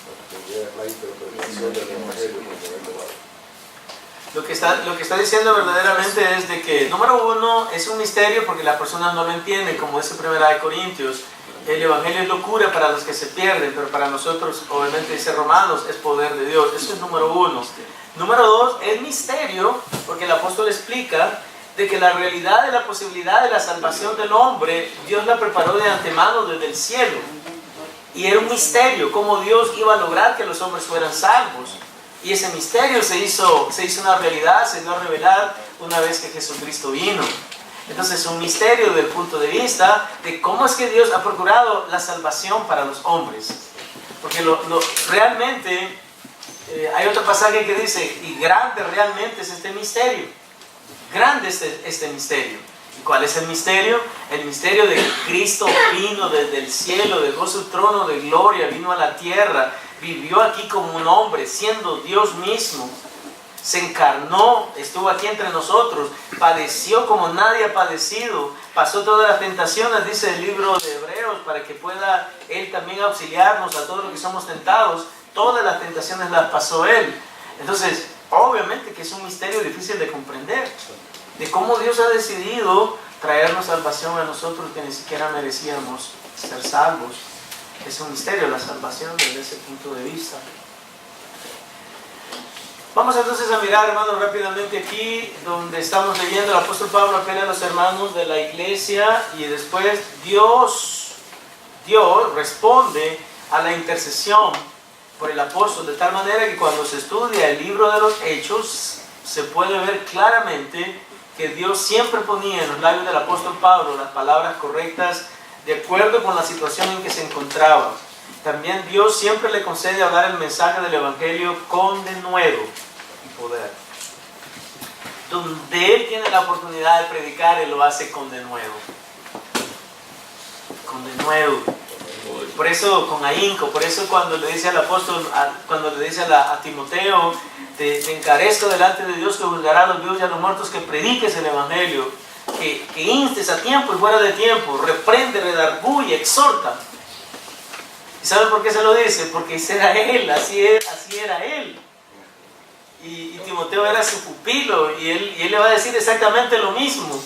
la interpretación del Evangelio propiamente hablado. Lo que está diciendo verdaderamente es de que, número uno, es un misterio porque las personas no lo entienden, como dice 1 Corintios. El Evangelio es locura para los que se pierden, pero para nosotros, obviamente dice Romanos, es poder de Dios. Eso es número uno. Número dos, es misterio porque el apóstol explica de que la realidad de la posibilidad de la salvación del hombre, Dios la preparó de antemano desde el cielo. Y era un misterio, cómo Dios iba a lograr que los hombres fueran salvos. Y ese misterio se hizo una realidad, se dio a revelar una vez que Jesucristo vino. Entonces es un misterio desde el punto de vista de cómo es que Dios ha procurado la salvación para los hombres. Porque realmente hay otro pasaje que dice, y grande realmente es este misterio. Grande es este misterio. ¿Y cuál es el misterio? El misterio de que Cristo vino desde el cielo, dejó su trono de gloria, vino a la tierra, vivió aquí como un hombre, siendo Dios mismo. Se encarnó, estuvo aquí entre nosotros, padeció como nadie ha padecido, pasó todas las tentaciones, dice el libro de Hebreos, para que pueda Él también auxiliarnos a todos los que somos tentados. Todas las tentaciones las pasó Él. Entonces, obviamente que es un misterio difícil de comprender, de cómo Dios ha decidido traernos salvación a nosotros que ni siquiera merecíamos ser salvos. Es un misterio la salvación desde ese punto de vista. Vamos entonces a mirar, hermanos, rápidamente aquí donde estamos leyendo. El apóstol Pablo apela a los hermanos de la iglesia y después Dios responde a la intercesión por el apóstol, de tal manera que cuando se estudia el libro de los Hechos se puede ver claramente que Dios siempre ponía en los labios del apóstol Pablo las palabras correctas de acuerdo con la situación en que se encontraba. También Dios siempre le concede hablar el mensaje del Evangelio con denuedo y poder. Donde Él tiene la oportunidad de predicar, Él lo hace con denuedo. Con denuedo. Por eso con ahínco, por eso cuando le dice al apóstol, cuando le dice a Timoteo, te encarezco delante de Dios que juzgará a los vivos y a los muertos, que prediques el Evangelio, que instes a tiempo y fuera de tiempo, reprende, redarguye, exhorta. ¿Y saben por qué se lo dice? Porque ese era él, así era él. Y Timoteo era su pupilo y él le va a decir exactamente lo mismo.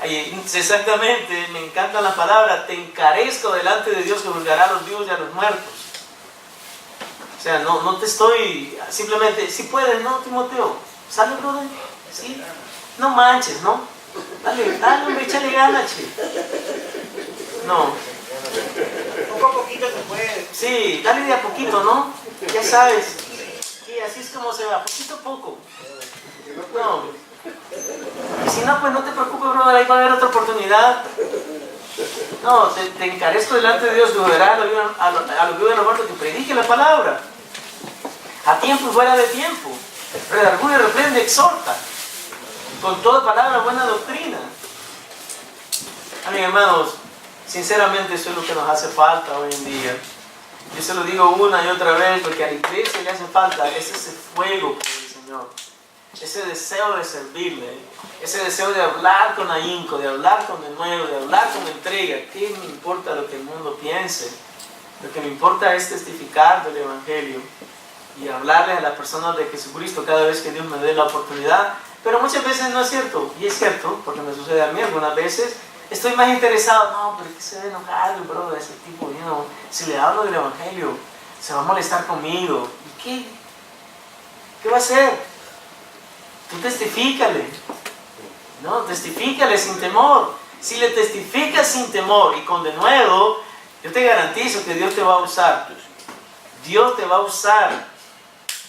Exactamente, me encantan las palabras, te encarezco delante de Dios que juzgará a los vivos y a los muertos. O sea, no te estoy simplemente, si puedes, ¿no, Timoteo? ¿Sale, brother? ¿Sí? No manches, ¿no? Dale, hombre, échale ganas, che. No. Poco a poquito se puede. Sí, dale de a poquito, ¿no? Ya sabes. Y así es como se va, poquito a poco. No. Y si no, pues no te preocupes, brother, ahí va a haber otra oportunidad. No, te encarezco delante de Dios que juzgará a los vivos y a los muertos, que predique la palabra. A tiempo y fuera de tiempo. Redarguye, reprende, exhorta. Con toda palabra, buena doctrina. Amigos hermanos, sinceramente eso es lo que nos hace falta hoy en día. Yo se lo digo una y otra vez, porque a la iglesia le hace falta ese fuego por el Señor, ese deseo de servirle, ese deseo de hablar con ahínco, de hablar con denuedo, de hablar con entrega. ¿Qué me importa lo que el mundo piense? Lo que me importa es testificar del Evangelio y hablarles a las personas de Jesucristo cada vez que Dios me dé la oportunidad. Pero muchas veces no es cierto, y es cierto, porque me sucede a mí algunas veces. Estoy más interesado, no, pero es que se debe enojar el brother, ese tipo, si le hablo del Evangelio, se va a molestar conmigo. ¿Y qué va a hacer? Tú testifícale, ¿no? Testifícale sin temor. Si le testificas sin temor y con denuedo, yo te garantizo que Dios te va a usar. Dios te va a usar.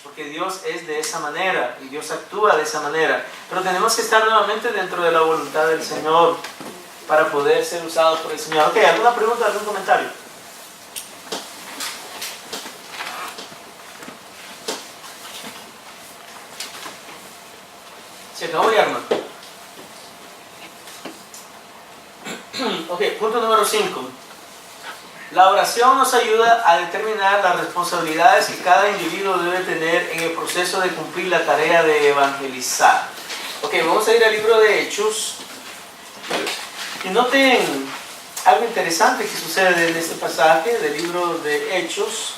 Porque Dios es de esa manera y Dios actúa de esa manera. Pero tenemos que estar nuevamente dentro de la voluntad del Señor para poder ser usados por el Señor. Ok, ¿alguna pregunta, algún comentario? Se acabó ya, hermano. Ok, punto número 5. La oración nos ayuda a determinar las responsabilidades que cada individuo debe tener en el proceso de cumplir la tarea de evangelizar. Ok, vamos a ir al libro de Hechos. Y noten algo interesante que sucede en este pasaje del libro de Hechos.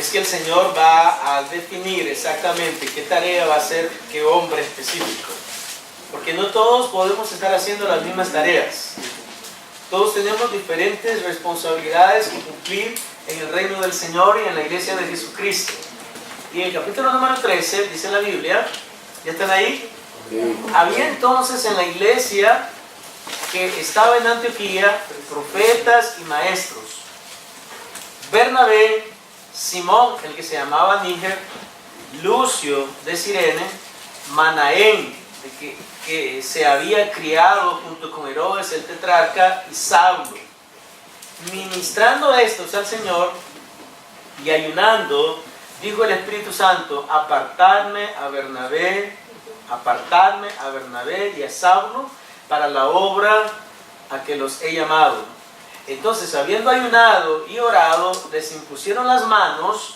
es que el Señor va a definir exactamente qué tarea va a hacer qué hombre específico. Porque no todos podemos estar haciendo las mismas tareas. Todos tenemos diferentes responsabilidades que cumplir en el reino del Señor y en la iglesia de Jesucristo. Y en el capítulo número 13 dice la Biblia, ¿ya están ahí? Había entonces en la iglesia que estaba en Antioquía profetas y maestros. Bernabé, Simón, el que se llamaba Níger, Lucio de Cirene, Manaén, que se había criado junto con Herodes el tetrarca, y Saulo. Ministrando estos al Señor y ayunando, dijo el Espíritu Santo: apartarme a Bernabé y a Saulo para la obra a que los he llamado. Entonces, habiendo ayunado y orado, les impusieron las manos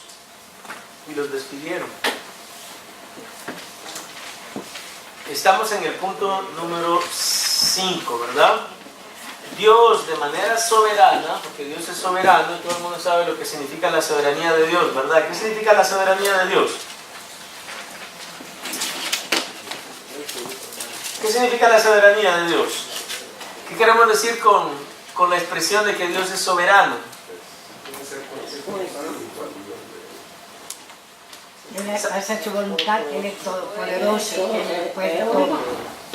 y los despidieron. Estamos en el punto número 5, ¿verdad? Dios, de manera soberana, porque Dios es soberano y todo el mundo sabe lo que significa la soberanía de Dios, ¿verdad? ¿Qué significa la soberanía de Dios? ¿Qué significa la soberanía de Dios? ¿Qué queremos decir con la expresión de que Dios es soberano? Él hace su voluntad, Él es todopoderoso, Él puede todo.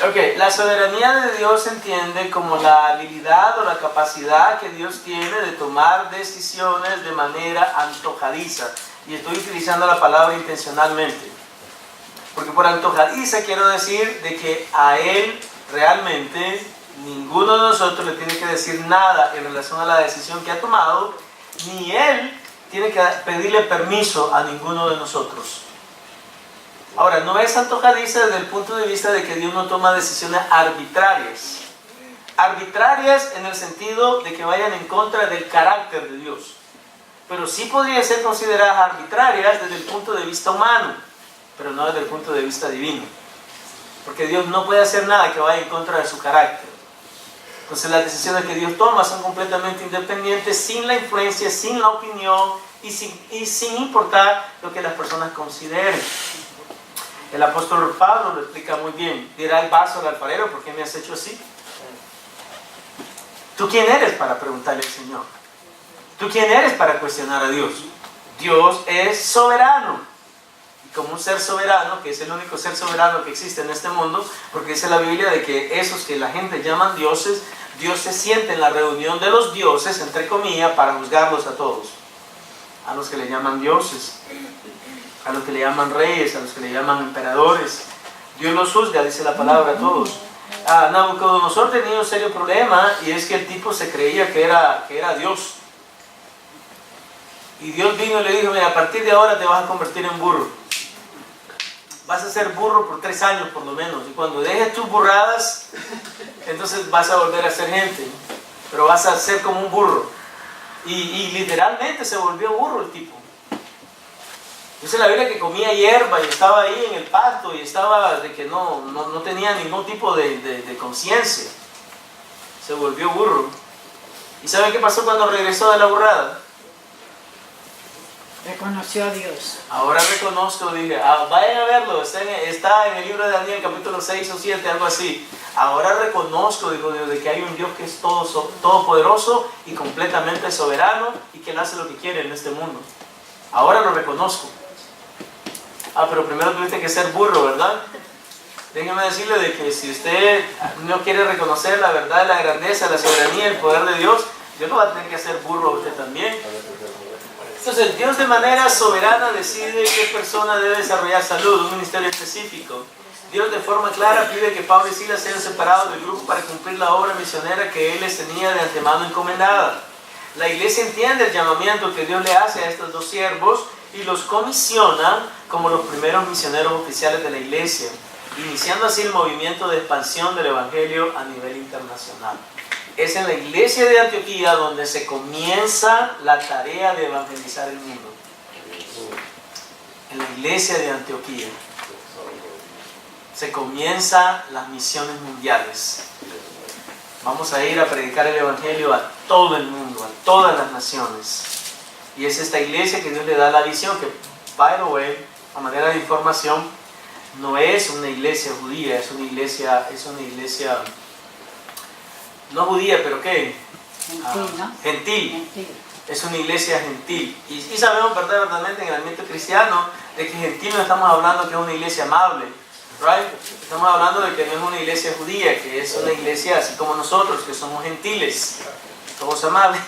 Ok, la soberanía de Dios se entiende como la habilidad o la capacidad que Dios tiene de tomar decisiones de manera antojadiza. Y estoy utilizando la palabra intencionalmente. Porque por antojadiza quiero decir de que a Él realmente ninguno de nosotros le tiene que decir nada en relación a la decisión que ha tomado, ni Él tiene que pedirle permiso a ninguno de nosotros. Ahora, no es antojadiza desde el punto de vista de que Dios no toma decisiones arbitrarias. Arbitrarias en el sentido de que vayan en contra del carácter de Dios. Pero sí podrían ser consideradas arbitrarias desde el punto de vista humano, pero no desde el punto de vista divino. Porque Dios no puede hacer nada que vaya en contra de su carácter. Entonces las decisiones que Dios toma son completamente independientes, sin la influencia, sin la opinión y sin importar lo que las personas consideren. El apóstol Pablo lo explica muy bien. Dirá el vaso al alfarero: ¿por qué me has hecho así? ¿Tú quién eres para preguntarle al Señor? ¿Tú quién eres para cuestionar a Dios? Dios es soberano. Y como un ser soberano, que es el único ser soberano que existe en este mundo, porque dice la Biblia de que esos que la gente llaman dioses, Dios se siente en la reunión de los dioses, entre comillas, para juzgarlos a todos. A los que le llaman dioses, a los que le llaman reyes, a los que le llaman emperadores. Dios los juzga, dice la palabra, a todos. Nabucodonosor tenía un serio problema, y es que el tipo se creía que era Dios. Y Dios vino y le dijo: mira, a partir de ahora te vas a convertir en burro. Vas a ser burro por 3 años por lo menos. Y cuando dejes tus burradas, entonces vas a volver a ser gente. Pero vas a ser como un burro. Y literalmente se volvió burro el tipo. Dice la Biblia que comía hierba y estaba ahí en el pasto y estaba de que no tenía ningún tipo de conciencia. Se volvió burro. ¿Y saben qué pasó cuando regresó de la burrada? Reconoció a Dios. Ahora reconozco, dije, vayan a verlo, está en el libro de Daniel, capítulo 6 o 7, algo así. Ahora reconozco, dijo Dios, de que hay un Dios que es todopoderoso y completamente soberano y que Él hace lo que quiere en este mundo. Ahora lo reconozco. Pero primero tuviste que ser burro, ¿verdad? Déjeme decirle de que si usted no quiere reconocer la verdad, la grandeza, la soberanía, el poder de Dios, Dios no va a tener que hacer burro a usted también. Entonces, Dios de manera soberana decide qué persona debe desarrollar salud, un ministerio específico. Dios de forma clara pide que Pablo y Silas sean separados del grupo para cumplir la obra misionera que Él les tenía de antemano encomendada. La iglesia entiende el llamamiento que Dios le hace a estos 2 siervos y los comisiona como los primeros misioneros oficiales de la iglesia, iniciando así el movimiento de expansión del evangelio a nivel internacional. Es en la iglesia de Antioquía donde se comienza la tarea de evangelizar el mundo. En la iglesia de Antioquía se comienzan las misiones mundiales. Vamos a ir a predicar el evangelio a todo el mundo, a todas las naciones. Y es esta iglesia que Dios le da la visión, que, by the way, a manera de información, no es una iglesia judía, es una iglesia no judía, pero ¿qué? Gentil, ¿no? Gentil. Gentil. Es una iglesia gentil. Y sabemos verdaderamente en el ambiente cristiano de que gentil no estamos hablando que es una iglesia amable. Right? Estamos hablando de que no es una iglesia judía, que es una iglesia así como nosotros, que somos gentiles. Somos amables.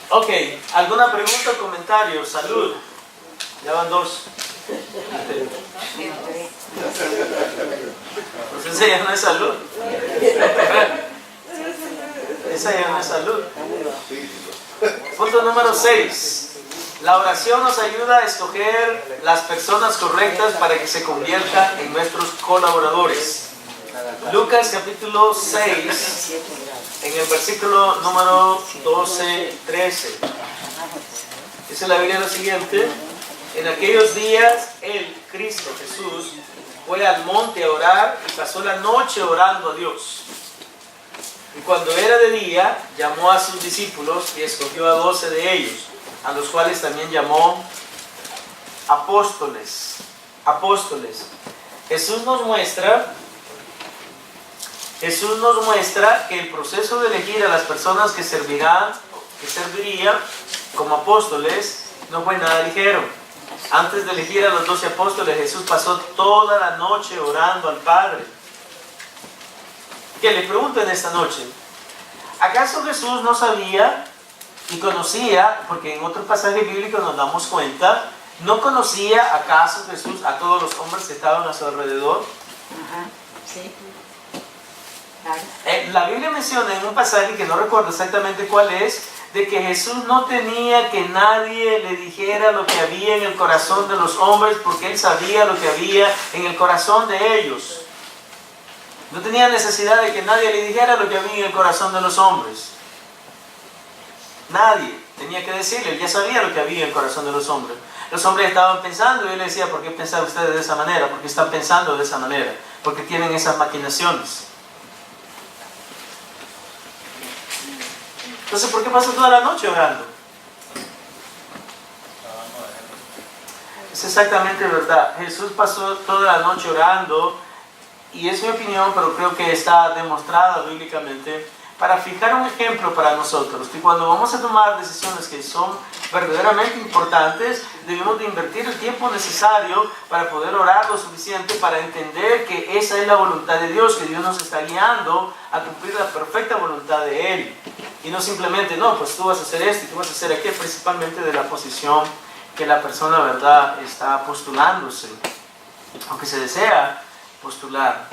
Ok, ¿alguna pregunta o comentario? Salud. Ya van 2. Pues esa ya no es salud. Esa ya no es salud. Punto número 6. La oración nos ayuda a escoger las personas correctas para que se conviertan en nuestros colaboradores. Lucas capítulo 6, en el versículo número 12-13. Dice la Biblia lo siguiente: en aquellos días el Cristo Jesús fue al monte a orar y pasó la noche orando a Dios. Y cuando era de día, llamó a sus discípulos y escogió a 12 de ellos, a los cuales también llamó apóstoles. Apóstoles. Jesús nos muestra que el proceso de elegir a las personas que servirían como apóstoles no fue nada ligero. Antes de elegir a los 12 apóstoles, Jesús pasó toda la noche orando al Padre. Que le pregunto en esta noche, ¿acaso Jesús no sabía y conocía, porque en otro pasaje bíblico nos damos cuenta, no conocía acaso Jesús a todos los hombres que estaban a su alrededor? Ajá, sí. Claro. La Biblia menciona en un pasaje que no recuerdo exactamente cuál es, de que Jesús no tenía que nadie le dijera lo que había en el corazón de los hombres, porque Él sabía lo que había en el corazón de ellos. No tenía necesidad de que nadie le dijera lo que había en el corazón de los hombres. Nadie tenía que decirle, Él ya sabía lo que había en el corazón de los hombres. Los hombres estaban pensando y Él le decía, ¿por qué pensan ustedes de esa manera? ¿Por qué están pensando de esa manera? Porque tienen esas maquinaciones. Entonces, ¿por qué pasó toda la noche orando? Es exactamente verdad. Jesús pasó toda la noche orando, y es mi opinión, pero creo que está demostrada bíblicamente, para fijar un ejemplo para nosotros. Que cuando vamos a tomar decisiones que son verdaderamente importantes, debemos de invertir el tiempo necesario para poder orar lo suficiente para entender que esa es la voluntad de Dios, que Dios nos está guiando a cumplir la perfecta voluntad de Él. Y no simplemente, no, pues tú vas a hacer esto y tú vas a hacer aquello, principalmente de la posición que la persona, ¿verdad?, está postulándose, aunque se desea postular.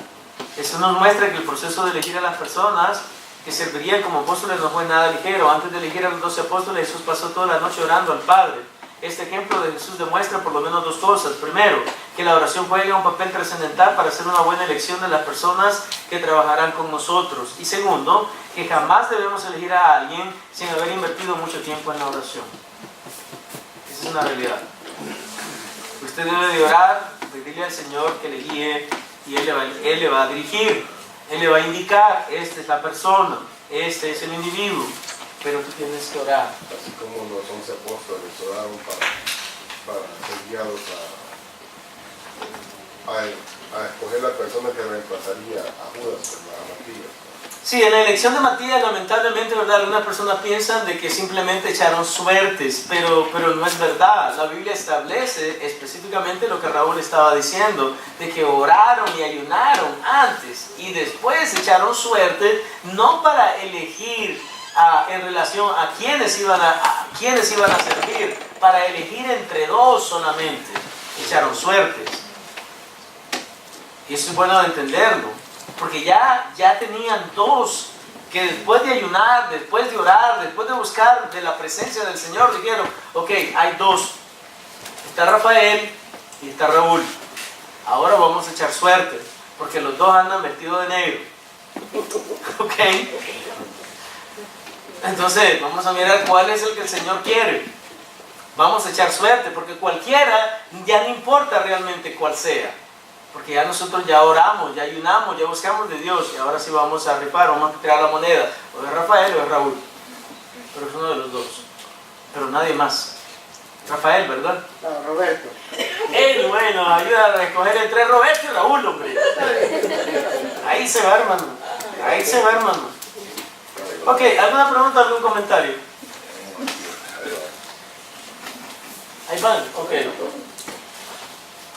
Eso nos muestra que el proceso de elegir a las personas que servirían como apóstoles no fue nada ligero. Antes de elegir a los 12 apóstoles, Jesús pasó toda la noche orando al Padre. Este ejemplo de Jesús demuestra por lo menos 2 cosas. Primero, que la oración juega un papel trascendental para hacer una buena elección de las personas que trabajarán con nosotros. Y segundo, que jamás debemos elegir a alguien sin haber invertido mucho tiempo en la oración. Esa es una realidad. Usted debe de orar, pedirle al Señor que le guíe, y Él le va a dirigir, Él le va a indicar, esta es la persona, este es el individuo, pero tú tienes que orar. Así como los 11 apóstoles oraron para ser guiados a escoger la persona que reemplazaría a Judas, a Matías. Sí, en la elección de Matías, lamentablemente, ¿verdad?, algunas personas piensan de que simplemente echaron suertes, pero no es verdad. La Biblia establece específicamente lo que Raúl estaba diciendo, de que oraron y ayunaron antes y después echaron suerte, no para elegir en relación a quiénes iban a servir, para elegir entre 2 solamente. Echaron suertes. Y eso es bueno de entenderlo. Porque ya tenían 2 que después de ayunar, después de orar, después de buscar de la presencia del Señor, dijeron, ok, hay 2. Está Rafael y está Raúl. Ahora vamos a echar suerte, porque los 2 andan vestidos de negro. Ok. Entonces, vamos a mirar cuál es el que el Señor quiere. Vamos a echar suerte, porque cualquiera, ya no importa realmente cuál sea. Porque ya nosotros ya oramos, ya ayunamos, ya buscamos de Dios, y ahora sí vamos a rifar, vamos a tirar la moneda, o es Rafael o es Raúl. pero es uno de los dos. Pero nadie más. Rafael, ¿verdad? No, Roberto. Bueno, ayuda a recoger entre Roberto y Raúl, hombre. Ahí se va, hermano. Ahí se va, hermano. Ok, ¿alguna pregunta, algún comentario? Ahí van, ok.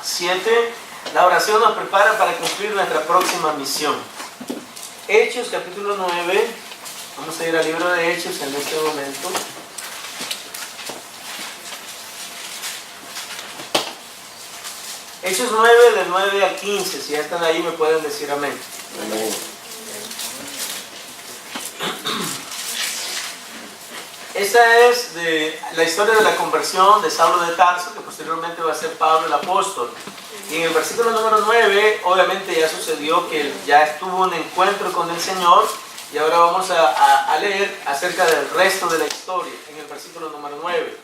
7. La oración nos prepara para cumplir nuestra próxima misión. Hechos, capítulo 9. Vamos a ir al libro de Hechos en este momento. Hechos 9, del 9 al 15. Si ya están ahí, me pueden decir amén. Amén. Esta es de la historia de la conversión de Saulo de Tarso, que posteriormente va a ser Pablo el apóstol. Y en el versículo número 9, obviamente ya sucedió que él ya estuvo un encuentro con el Señor, y ahora vamos a leer acerca del resto de la historia, en el versículo número 9.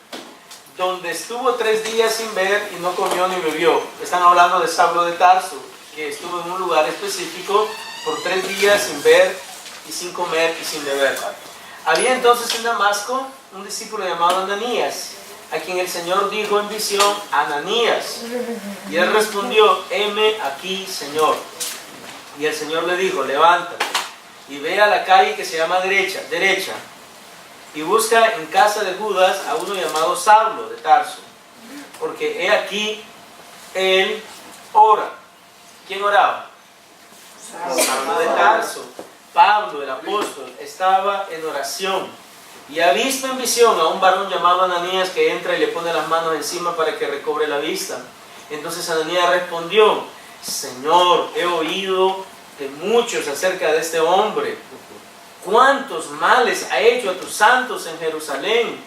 Donde estuvo 3 días sin ver y no comió ni bebió. Están hablando de Saulo de Tarso, que estuvo en un lugar específico por 3 días sin ver y sin comer y sin beber. Había entonces en Damasco un discípulo llamado Ananías, a quien el Señor dijo en visión: Ananías. Y él respondió: heme aquí, Señor. Y el Señor le dijo: levántate y ve a la calle que se llama derecha, y busca en casa de Judas a uno llamado Saulo de Tarso, porque he aquí él ora. ¿Quién oraba? Saulo de Tarso. Pablo, el apóstol, estaba en oración y ha visto en visión a un varón llamado Ananías que entra y le pone las manos encima para que recobre la vista. Entonces Ananías respondió: Señor, he oído de muchos acerca de este hombre. ¿Cuántos males ha hecho a tus santos en Jerusalén?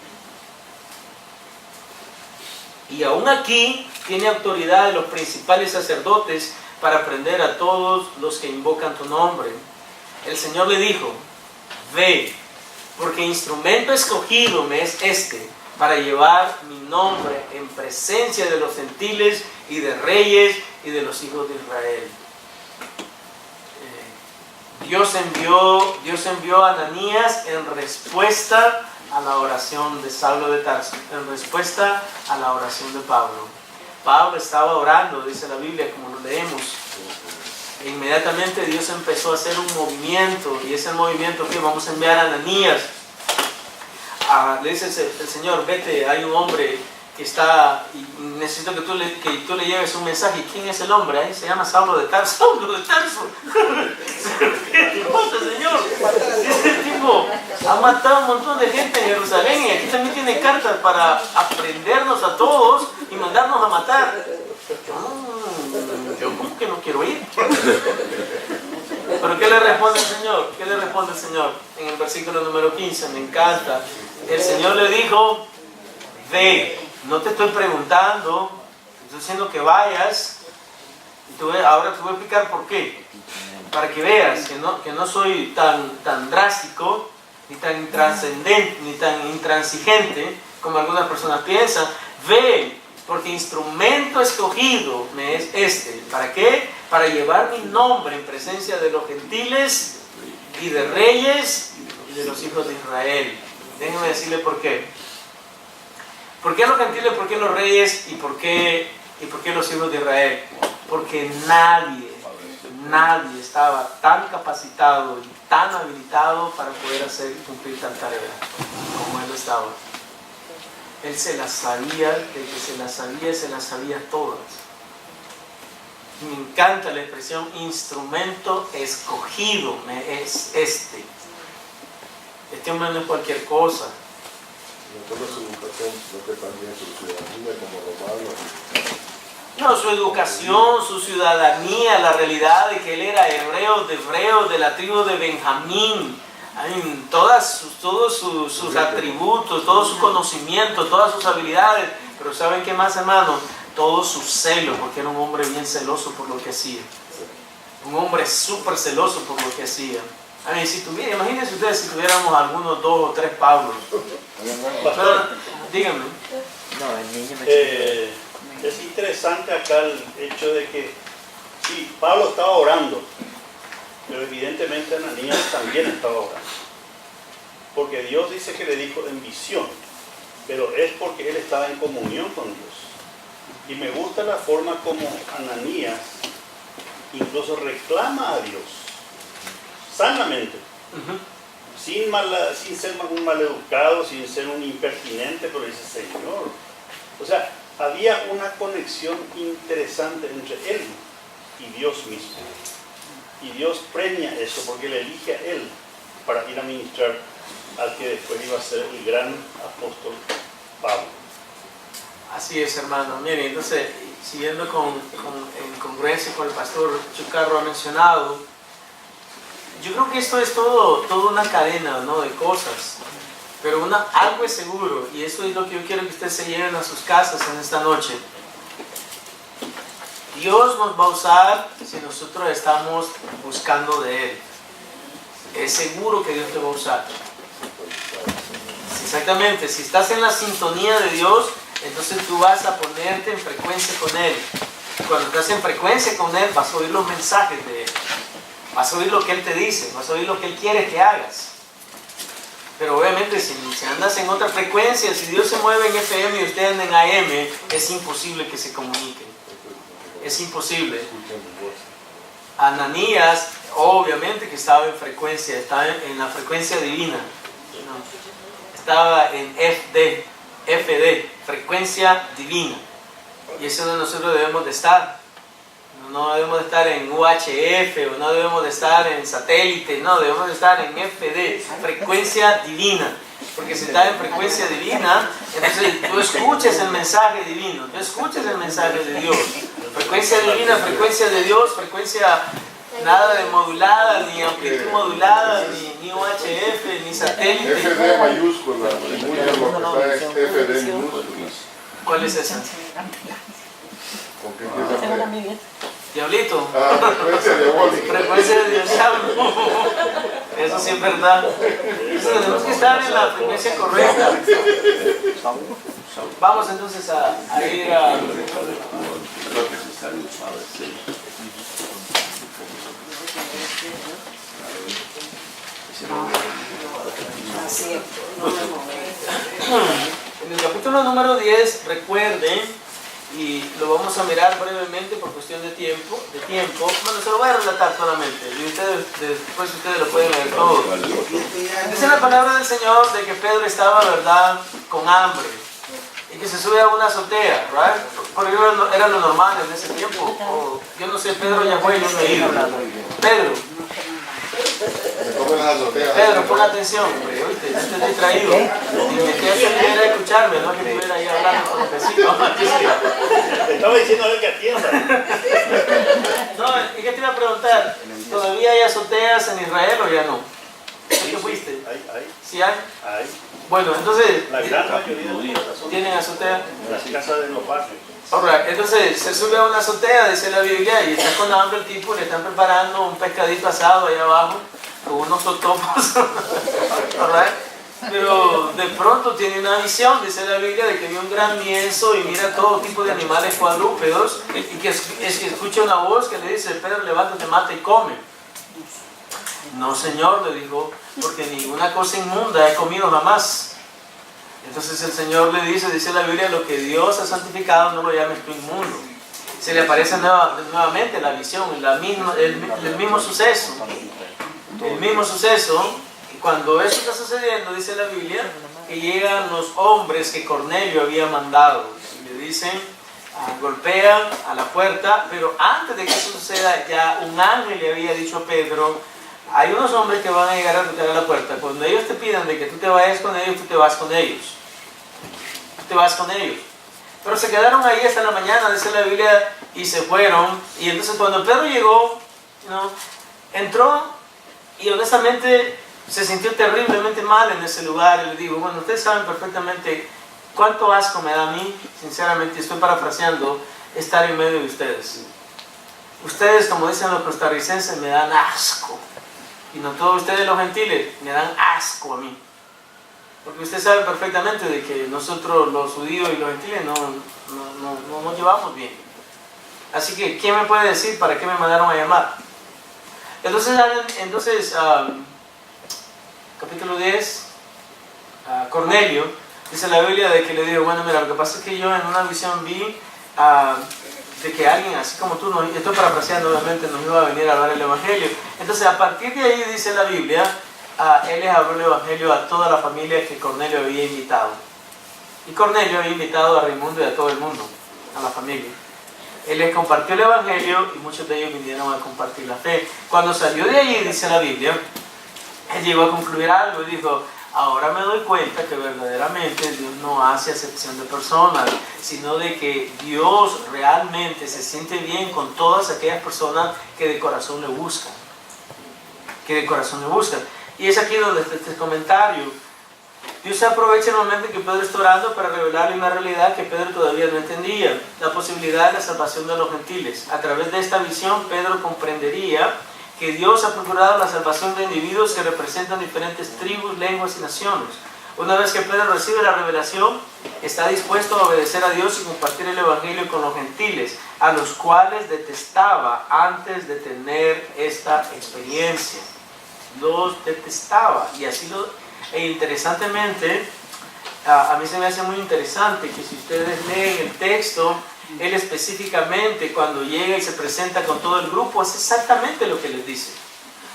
Y aún aquí tiene autoridad de los principales sacerdotes para prender a todos los que invocan tu nombre. El Señor le dijo: ve, porque instrumento escogido me es este, para llevar mi nombre en presencia de los gentiles y de reyes y de los hijos de Israel. Dios envió a Ananías en respuesta a la oración de Saulo de Tarso, en respuesta a la oración de Pablo. Pablo estaba orando, dice la Biblia, como lo leemos. E inmediatamente Dios empezó a hacer un movimiento, y ese movimiento que vamos a enviar a Ananías. Le dice el Señor: vete, hay un hombre que está, y necesito que tú le lleves un mensaje. ¿Quién es el hombre? Ahí se llama Saulo de Tarso. ¡Saulo de Tarso! ¿Qué pasa, Señor? Este tipo ha matado a un montón de gente en Jerusalén, y aquí también tiene cartas para aprendernos a todos y mandarnos a matar. Yo como que no quiero ir. Pero ¿qué le responde el Señor? ¿Qué le responde el Señor? En el versículo número 15, me encanta. El Señor le dijo: ve, no te estoy preguntando, te estoy diciendo que vayas. Y ahora te voy a explicar por qué. Para que veas que no soy tan drástico, ni tan intrascendente, ni tan intransigente como algunas personas piensan. Ve, porque instrumento escogido me es este. ¿Para qué? Para llevar mi nombre en presencia de los gentiles y de reyes y de los hijos de Israel. Déjenme decirle por qué. ¿Por qué los gentiles, por qué los reyes y por qué los hijos de Israel? Porque nadie estaba tan capacitado y tan habilitado para poder hacer y cumplir tal tarea como él estaba. Él se las sabía, de que se las sabía todas. Me encanta la expresión instrumento escogido, me es este. Este hombre no es cualquier cosa. No solo su educación, sino que también su ciudadanía como romano. No, su educación, su ciudadanía, la realidad de que él era hebreo, de la tribu de Benjamín. Todos sus atributos, todo su conocimiento, todas sus habilidades. Pero ¿saben qué más, hermano? Todo su celo, porque era un hombre bien celoso por lo que hacía. Un hombre súper celoso por lo que hacía. Imagínense ustedes si tuviéramos algunos 2 o 3 Pablos. Pero, díganme. No, el niño me es interesante acá el hecho de que sí, Pablo estaba orando, pero evidentemente Ananías también estaba orando. porque Dios dice que le dijo en visión, pero es porque él estaba en comunión con Dios. Y me gusta la forma como Ananías incluso reclama a Dios, sanamente, sin ser un maleducado, sin ser un impertinente, pero dice, Señor. O sea, había una conexión interesante entre él y Dios mismo. Y Dios premia eso porque le elige a él para ir a ministrar al que después iba a ser el gran apóstol Pablo. Así es, hermano. Mire, entonces, siguiendo en congruencia con el pastor Chucarro ha mencionado, yo creo que esto es toda una cadena, ¿no?, de cosas. Pero algo es seguro, y eso es lo que yo quiero que ustedes se lleven a sus casas en esta noche. Dios nos va a usar si nosotros estamos buscando de Él. Es seguro que Dios te va a usar. Exactamente, si estás en la sintonía de Dios, entonces tú vas a ponerte en frecuencia con Él. Cuando estás en frecuencia con Él, vas a oír los mensajes de Él. Vas a oír lo que Él te dice, vas a oír lo que Él quiere que hagas. Pero obviamente si andas en otra frecuencia, si Dios se mueve en FM y ustedes andan en AM, es imposible que se comuniquen. Es imposible. Ananías, obviamente que estaba en frecuencia, estaba en la frecuencia divina. ¿No? Estaba en FD, frecuencia divina. Y eso es donde nosotros debemos de estar. No debemos de estar en UHF o no debemos de estar en satélite, no, debemos de estar en FD, frecuencia divina. Porque si estás en frecuencia divina, entonces tú escuchas el mensaje divino, tú escuchas el mensaje de Dios. Frecuencia divina, frecuencia de Dios, frecuencia nada de modulada, ni amplitud modulada, ni UHF, ni satélite. FD mayúscula, lo que está es FD minúscula. ¿Cuál es esa? ¿Con qué empieza F? Diablito. Frecuencia diabólica. Frecuencia de diablo. Eso sí es verdad. Entonces tenemos que estar en la frecuencia correcta. Vamos entonces a ir a... En el capítulo número 10, recuerden, y lo vamos a mirar brevemente por cuestión de tiempo. Bueno, se lo voy a relatar solamente, y después ustedes lo pueden ver todo. Dice la palabra del Señor de que Pedro estaba, ¿verdad?, con hambre, y que se sube a una azotea, ¿right? Porque era lo normal en ese tiempo. O, yo no sé, Pedro ya fue, yo no he ido. Pedro, pon atención, hombre, oíste, yo estoy distraído. Y me quedé que a escucharme, no que estuviera ahí hablando con el vecino. Te estaba diciendo a ver que atienda. No, ¿y qué te iba a preguntar? ¿Todavía hay azoteas en Israel o ya no? ¿Por qué fuiste? Hay. ¿Sí hay? Hay. Bueno, entonces, La gran mayoría de las casas ¿tienen azotea? las casas de los barrios. Alright, entonces se sube a una azotea, dice la Biblia, y está con hambre el tipo, le están preparando un pescadito asado ahí abajo, con unos totopos. Alright. Pero de pronto tiene una visión, dice la Biblia, de que vio un gran lienzo y mira todo tipo de animales cuadrúpedos, y que escucha una voz que le dice: Pedro, levántate, mata y come. No, Señor, le dijo, porque ninguna cosa inmunda he comido jamás. Entonces el Señor le dice la Biblia, lo que Dios ha santificado no lo llames tú inmundo. Se le aparece nuevamente la visión, el mismo suceso. El mismo suceso, y cuando eso está sucediendo, dice la Biblia, que llegan los hombres que Cornelio había mandado. Y le dicen, golpean a la puerta, pero antes de que eso suceda, ya un ángel le había dicho a Pedro: hay unos hombres que van a llegar a tocar a la puerta. Cuando ellos te pidan de que tú te vayas con ellos, tú te vas con ellos. Tú te vas con ellos. Pero se quedaron ahí hasta la mañana, dice la Biblia, y se fueron. Y entonces cuando Pedro llegó, entró y honestamente se sintió terriblemente mal en ese lugar. Y le digo: bueno, ustedes saben perfectamente cuánto asco me da a mí, sinceramente, estoy parafraseando, estar en medio de ustedes. Ustedes, como dicen los costarricenses, me dan asco. Y no todos ustedes los gentiles, me dan asco a mí. Porque ustedes saben perfectamente de que nosotros los judíos y los gentiles no nos llevamos bien. Así que, ¿quién me puede decir para qué me mandaron a llamar? Entonces capítulo 10, Cornelio, dice la Biblia de que le dijo, bueno, mira, lo que pasa es que yo en una visión vi de que alguien así como tú, estoy parafraseando obviamente, nos iba a venir a hablar el Evangelio. Entonces a partir de ahí dice la Biblia, él les habló el Evangelio a toda la familia que Cornelio había invitado. Y Cornelio había invitado a Raimundo y a todo el mundo, a la familia. Él les compartió el Evangelio y muchos de ellos vinieron a compartir la fe. Cuando salió de allí, dice la Biblia, él llegó a concluir algo y dijo, ahora me doy cuenta que verdaderamente Dios no hace acepción de personas, sino de que Dios realmente se siente bien con todas aquellas personas que de corazón le buscan. Que de corazón le buscan. Y es aquí donde está este comentario. Dios se aprovecha el momento en que Pedro está orando para revelarle una realidad que Pedro todavía no entendía, la posibilidad de la salvación de los gentiles. A través de esta visión, Pedro comprendería que Dios ha procurado la salvación de individuos que representan diferentes tribus, lenguas y naciones. Una vez que Pedro recibe la revelación, está dispuesto a obedecer a Dios y compartir el Evangelio con los gentiles, a los cuales detestaba antes de tener esta experiencia. Los detestaba. Y así interesantemente, a mí se me hace muy interesante que si ustedes leen el texto, él específicamente cuando llega y se presenta con todo el grupo es exactamente lo que les dice.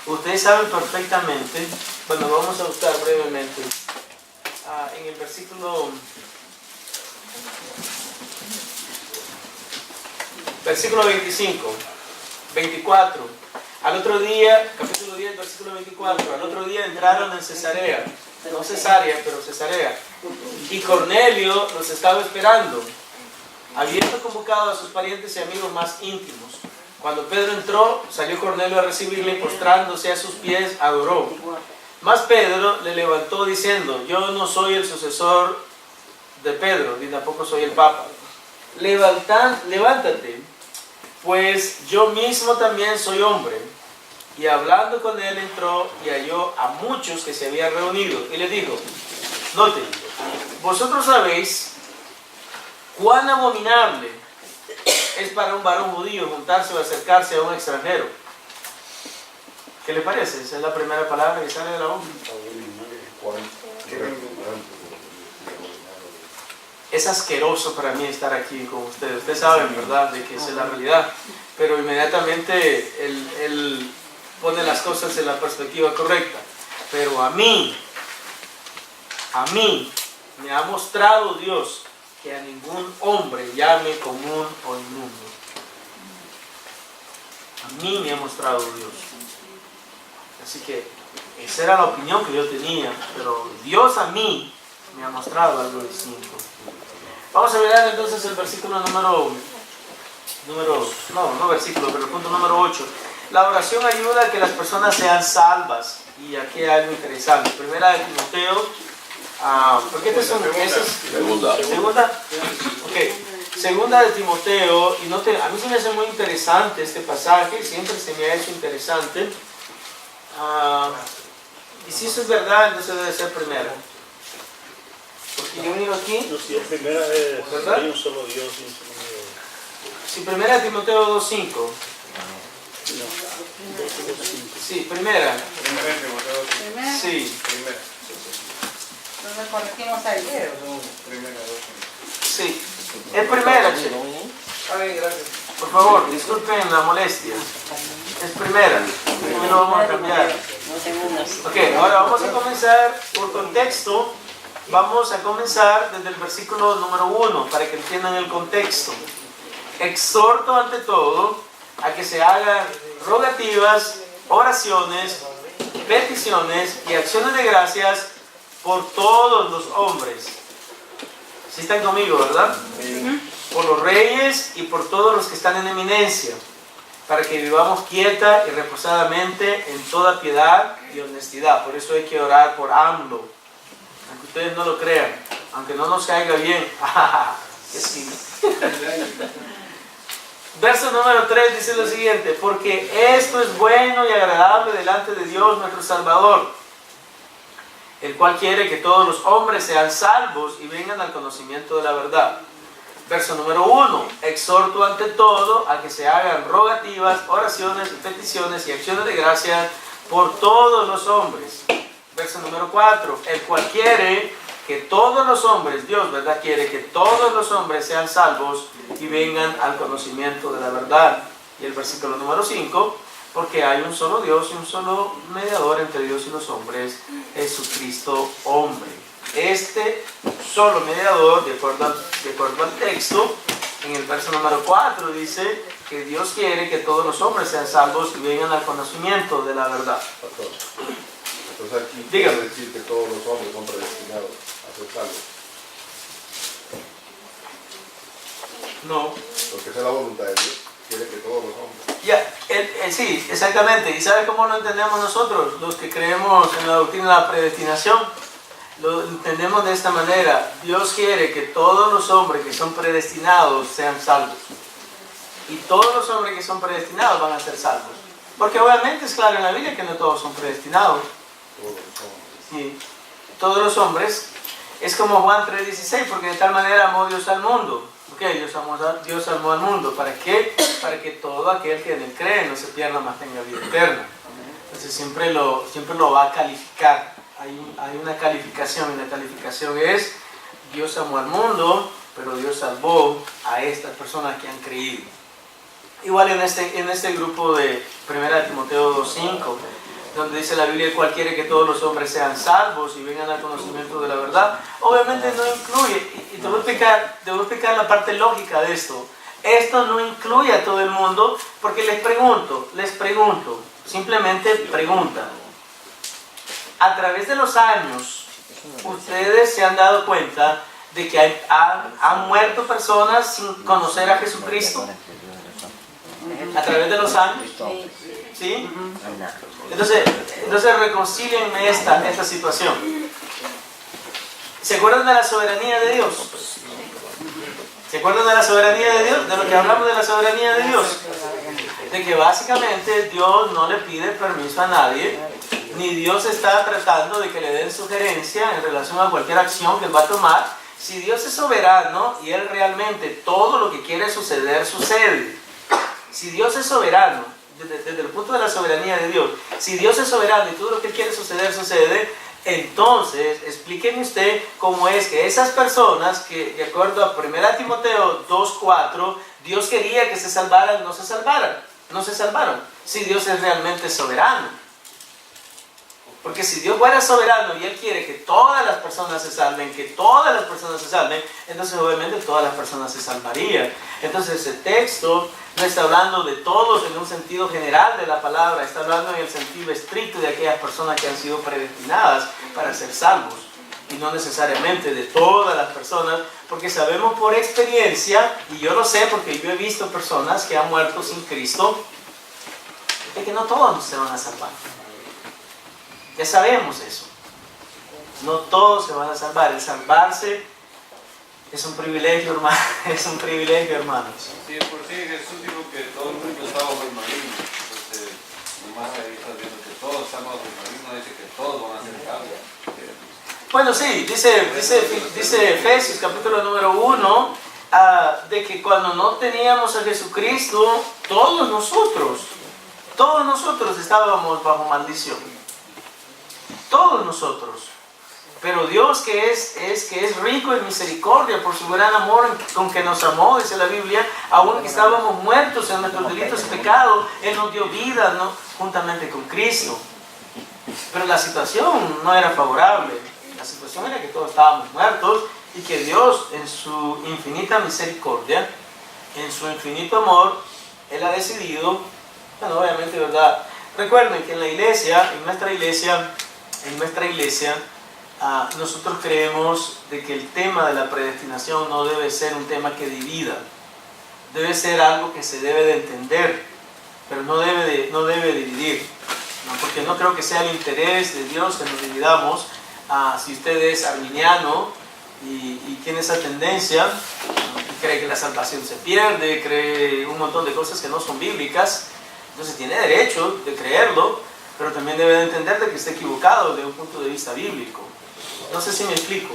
Ustedes saben perfectamente, bueno, vamos a buscar brevemente en el versículo 25, 24. Al otro día, capítulo 10, versículo 24, al otro día entraron en Cesarea, no Cesarea, pero Cesarea, y Cornelio los estaba esperando, habiendo convocado a sus parientes y amigos más íntimos. Cuando Pedro entró, salió Cornelio a recibirle y postrándose a sus pies, adoró. Mas Pedro le levantó diciendo, yo no soy el sucesor de Pedro, ni tampoco soy el Papa. Levántate, pues yo mismo también soy hombre. Y hablando con él entró y halló a muchos que se habían reunido. Y les dijo, noten, vosotros sabéis cuán abominable es para un varón judío juntarse o acercarse a un extranjero. ¿Qué le parece? Esa es la primera palabra que sale de la boca. Es asqueroso para mí estar aquí con ustedes. Ustedes saben, ¿verdad?, de que esa es la realidad. Pero inmediatamente él pone las cosas en la perspectiva correcta. Pero a mí me ha mostrado Dios que a ningún hombre llame común o inmundo. A mí me ha mostrado Dios. Así que esa era la opinión que yo tenía, pero Dios a mí me ha mostrado algo distinto. Vamos a mirar entonces el versículo pero el punto número 8. La oración ayuda a que las personas sean salvas. Y aquí hay algo interesante. Primera de Timoteo. ¿Por qué este es segunda? Ok. Segunda de Timoteo. Y a mí se me hace muy interesante este pasaje. Siempre se me ha hecho interesante. Y si eso es verdad, entonces debe ser primera. Porque yo miro aquí. No, si es primera es, ¿verdad? Hay un solo Dios y un solo Dios. Si primera de Timoteo 2:5. No. Sí, primera. Primero, Sí. nos corregimos ayer. Sí. Es primera, che. Ay, gracias. Por favor, disculpen la molestia. Es primera. No lo vamos a cambiar. Ok, ahora vamos a comenzar por contexto. Vamos a comenzar desde el versículo número 1 para que entiendan el contexto. Exhorto ante todo a que se hagan rogativas, oraciones, peticiones y acciones de gracias por todos los hombres. ¿Sí están conmigo, verdad? Por los reyes y por todos los que están en eminencia, para que vivamos quieta y reposadamente en toda piedad y honestidad. Por eso hay que orar por AMLO, aunque ustedes no lo crean, aunque no nos caiga bien. ¡Qué sí! Verso número 3 dice lo siguiente: porque esto es bueno y agradable delante de Dios nuestro Salvador, el cual quiere que todos los hombres sean salvos y vengan al conocimiento de la verdad. Verso número 1: exhorto ante todo a que se hagan rogativas, oraciones, peticiones y acciones de gracias por todos los hombres. Verso número 4: el cual quiere que todos los hombres, Dios, ¿verdad?, quiere que todos los hombres sean salvos y vengan al conocimiento de la verdad. Y el versículo número 5, porque hay un solo Dios y un solo mediador entre Dios y los hombres, Jesucristo hombre. Este solo mediador, de acuerdo al texto, en el verso número 4 dice que Dios quiere que todos los hombres sean salvos y vengan al conocimiento de la verdad. Pastor, entonces aquí Dígame. quiere decir que todos los hombres son predestinados a ser salvos. No. Porque esa es la voluntad de Dios. Quiere que todos los hombres. Ya, sí, exactamente. ¿Y sabe cómo lo entendemos nosotros, los que creemos en la doctrina de la predestinación? Lo entendemos de esta manera. Dios quiere que todos los hombres que son predestinados sean salvos. Y todos los hombres que son predestinados van a ser salvos. Porque obviamente es claro en la Biblia que no todos son predestinados. Todos los hombres. Sí. Todos los hombres. Es como Juan 3:16, porque de tal manera amó Dios al mundo. Dios amó al mundo. ¿Para qué? Para que todo aquel que en él cree no se pierda, mas tenga vida eterna. Entonces siempre lo va a calificar. Hay una calificación, y la calificación es: Dios amó al mundo, pero Dios salvó a estas personas que han creído. Igual en este grupo de 1 Timoteo 2:5, donde dice la Biblia, el cual quiere que todos los hombres sean salvos y vengan al conocimiento de la verdad. Obviamente no incluye, y te voy a explicar la parte lógica de esto. Esto no incluye a todo el mundo, porque les pregunto, simplemente pregunta. A través de los años, ustedes se han dado cuenta de que han muerto personas sin conocer a Jesucristo. A través de los años. ¿Sí? Entonces reconcílienme esta situación. ¿Se acuerdan de la soberanía de Dios? ¿Se acuerdan de la soberanía de Dios? De lo que hablamos de la soberanía de Dios. De que básicamente Dios no le pide permiso a nadie, ni Dios está tratando de que le den sugerencia en relación a cualquier acción que él va a tomar. Si Dios es soberano y él realmente todo lo que quiere suceder, sucede. Si Dios es soberano, desde el punto de la soberanía de Dios, si Dios es soberano y todo lo que él quiere suceder, sucede, entonces explíqueme usted cómo es que esas personas que, de acuerdo a 1 Timoteo 2:4, Dios quería que se salvaran, no se salvaron. Si Dios es realmente soberano. Porque si Dios fuera soberano y Él quiere que todas las personas se salven, entonces obviamente todas las personas se salvarían. Entonces ese texto no está hablando de todos en un sentido general de la palabra, está hablando en el sentido estricto de aquellas personas que han sido predestinadas para ser salvos. Y no necesariamente de todas las personas, porque sabemos por experiencia, y yo lo sé porque yo he visto personas que han muerto sin Cristo, de que no todos se van a salvar. Ya sabemos eso. No todos se van a salvar. El salvarse es un privilegio, hermano. Es un privilegio, hermanos. Sí, por sí Jesús dijo que todo el mundo está bajo el maligno. Entonces, nomás ahí estás viendo que todos están bajo el maligno, dice que todos van a ser salvos. Bueno, sí, dice Efesios capítulo número 1, de que cuando no teníamos a Jesucristo, todos nosotros estábamos bajo maldición. Todos nosotros. Pero Dios que es rico en misericordia por su gran amor con que nos amó, dice la Biblia, aun que estábamos muertos en nuestros delitos y pecados, Él nos dio vida, ¿no?, juntamente con Cristo. Pero la situación no era favorable. La situación era que todos estábamos muertos y que Dios, en su infinita misericordia, en su infinito amor, Él ha decidido, bueno, obviamente, ¿verdad? Recuerden que en nuestra iglesia, nosotros creemos de que el tema de la predestinación no debe ser un tema que divida. Debe ser algo que se debe de entender, pero no debe dividir. ¿No? Porque no creo que sea el interés de Dios que nos dividamos. Si usted es arminiano y tiene esa tendencia, cree que la salvación se pierde, cree un montón de cosas que no son bíblicas, entonces tiene derecho de creerlo, pero también debe de entender de que está equivocado desde un punto de vista bíblico. No sé si me explico.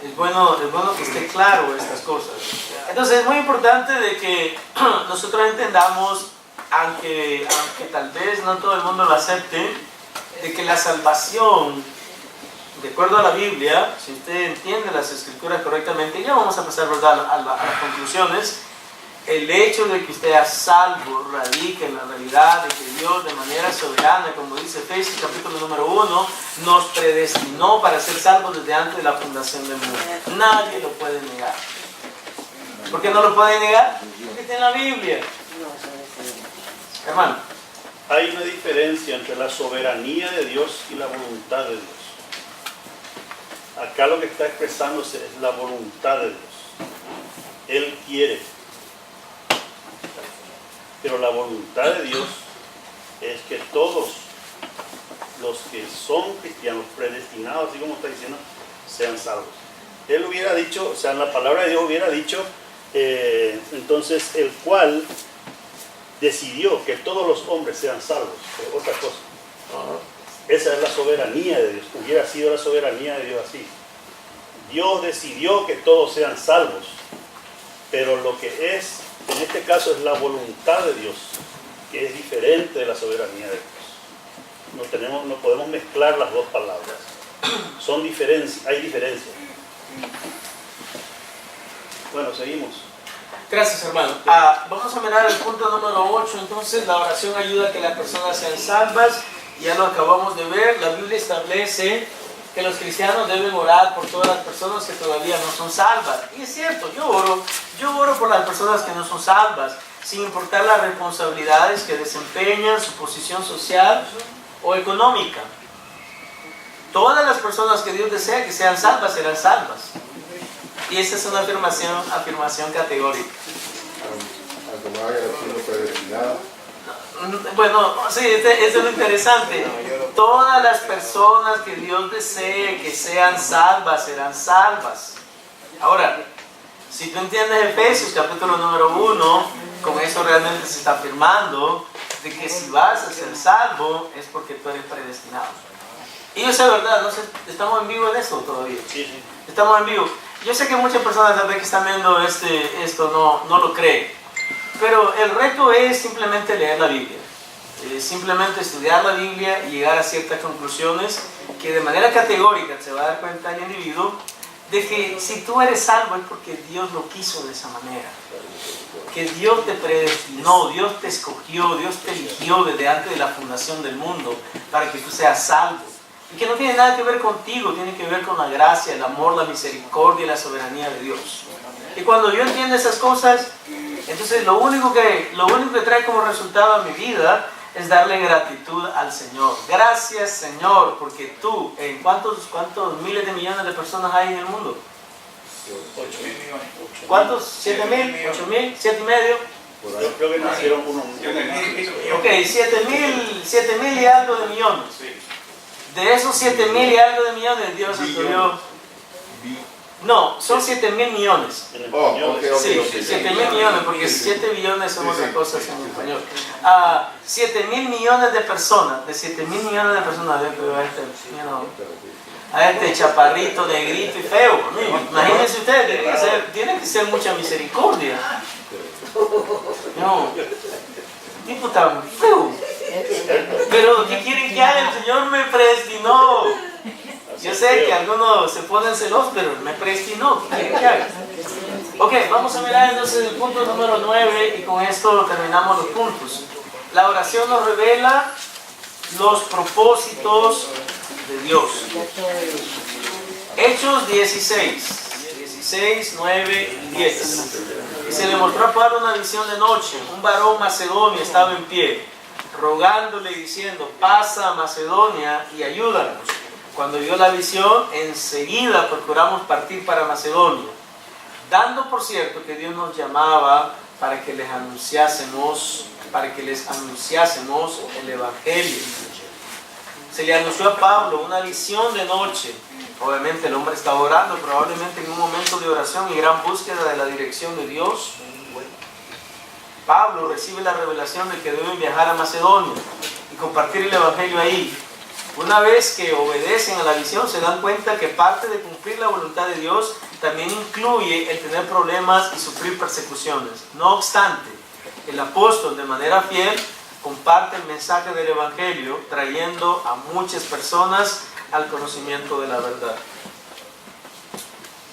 Es bueno que esté claro estas cosas. Entonces es muy importante de que nosotros entendamos, aunque tal vez no todo el mundo lo acepte, de que la salvación de acuerdo a la Biblia, si usted entiende las escrituras correctamente, ya vamos a pasar, ¿verdad?, a las conclusiones. El hecho de que usted sea salvo radica en la realidad de que Dios de manera soberana, como dice Efesios capítulo número 1, nos predestinó para ser salvos desde antes de la fundación del mundo. Nadie lo puede negar. ¿Por qué no lo puede negar? Porque está en la Biblia. Hermano. Hay una diferencia entre la soberanía de Dios y la voluntad de Dios. Acá lo que está expresándose es la voluntad de Dios. Él quiere. Pero la voluntad de Dios es que todos los que son cristianos predestinados, así como está diciendo, sean salvos. Él hubiera dicho, o sea, en la palabra de Dios hubiera dicho, entonces el cual decidió que todos los hombres sean salvos. Pero otra cosa. Esa es la soberanía de Dios. Hubiera sido la soberanía de Dios así. Dios decidió que todos sean salvos. Pero lo que es, en este caso, es la voluntad de Dios, que es diferente de la soberanía de Dios. No podemos mezclar las dos palabras. Hay diferencias. Bueno, seguimos. Gracias, hermano. Vamos a mirar el punto número 8. Entonces, la oración ayuda a que las personas sean salvas. Ya lo acabamos de ver. La Biblia establece que los cristianos deben orar por todas las personas que todavía no son salvas. Y es cierto, yo oro por las personas que no son salvas, sin importar las responsabilidades que desempeñan, su posición social o económica. Todas las personas que Dios desea que sean salvas, serán salvas. Y esa es una afirmación categórica. Aunque no haya sido predestinado. Bueno, sí, eso es lo interesante. Todas las personas que Dios desee que sean salvas, serán salvas. Ahora, si tú entiendes Efesios capítulo número 1, con eso realmente se está afirmando de que si vas a ser salvo es porque tú eres predestinado. Y eso es verdad, no sé, estamos en vivo en esto todavía. Sí. Estamos en vivo. Yo sé que muchas personas tal vez que están viendo esto no lo creen. Pero el reto es simplemente leer la Biblia, simplemente estudiar la Biblia y llegar a ciertas conclusiones que de manera categórica se va a dar cuenta el individuo de que si tú eres salvo es porque Dios lo quiso de esa manera, que Dios te predestinó, Dios te escogió, Dios te eligió desde antes de la fundación del mundo para que tú seas salvo. Y que no tiene nada que ver contigo, tiene que ver con la gracia, el amor, la misericordia y la soberanía de Dios. Y cuando yo entiendo esas cosas, entonces lo único que trae como resultado a mi vida es darle gratitud al Señor. Gracias, Señor, porque tú, ¿cuántos miles de millones de personas hay en el mundo? 8.000 millones. ¿Cuántos? ¿7.000? ¿8.000? ¿7.5? Yo creo que nacieron unos. Ok, 7.000 y algo de millones. De esos 7.000 y algo de millones, Dios escogió. No, son 7.000 millones. Sí, 7.000 millones, porque 7 billones son otras cosas en español. 7.000 millones de personas, de 7.000 millones de personas, a este chaparrito, negrito y feo. Imagínense ustedes, tiene que ser mucha misericordia. No, tipo tan feo. Pero ¿qué quieren que haga? El Señor me predestinó. Yo sé que algunos se ponen celosos, pero me predestinó. ¿Qué quieren que haga? Ok, vamos a mirar entonces el punto número 9 y con esto terminamos los puntos. La oración nos revela los propósitos de Dios. Hechos 16, 9 y 10. Y se le mostró a Pablo una visión de noche. Un varón macedonio estaba en pie, rogándole y diciendo: pasa a Macedonia y ayúdanos. Cuando vio la visión, enseguida procuramos partir para Macedonia, dando por cierto que Dios nos llamaba para que les anunciásemos el Evangelio. Se le anunció a Pablo una visión de noche. Obviamente el hombre estaba orando, probablemente en un momento de oración y gran búsqueda de la dirección de Dios. Pablo recibe la revelación de que deben viajar a Macedonia y compartir el Evangelio ahí. Una vez que obedecen a la visión, se dan cuenta que parte de cumplir la voluntad de Dios también incluye el tener problemas y sufrir persecuciones. No obstante, el apóstol de manera fiel comparte el mensaje del Evangelio, trayendo a muchas personas al conocimiento de la verdad.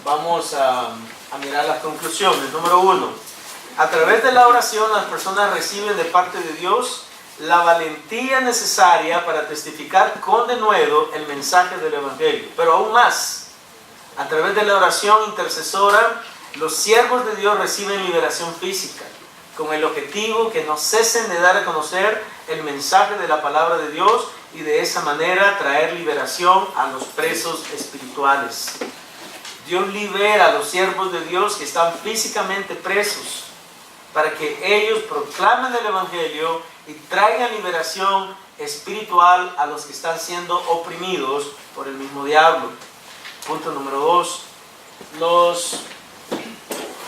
Vamos a mirar las conclusiones. Número 1. A través de la oración las personas reciben de parte de Dios la valentía necesaria para testificar con denuedo el mensaje del Evangelio. Pero aún más, a través de la oración intercesora, los siervos de Dios reciben liberación física, con el objetivo que no cesen de dar a conocer el mensaje de la palabra de Dios y de esa manera traer liberación a los presos espirituales. Dios libera a los siervos de Dios que están físicamente presos para que ellos proclamen el Evangelio y traigan liberación espiritual a los que están siendo oprimidos por el mismo diablo. Punto número 2.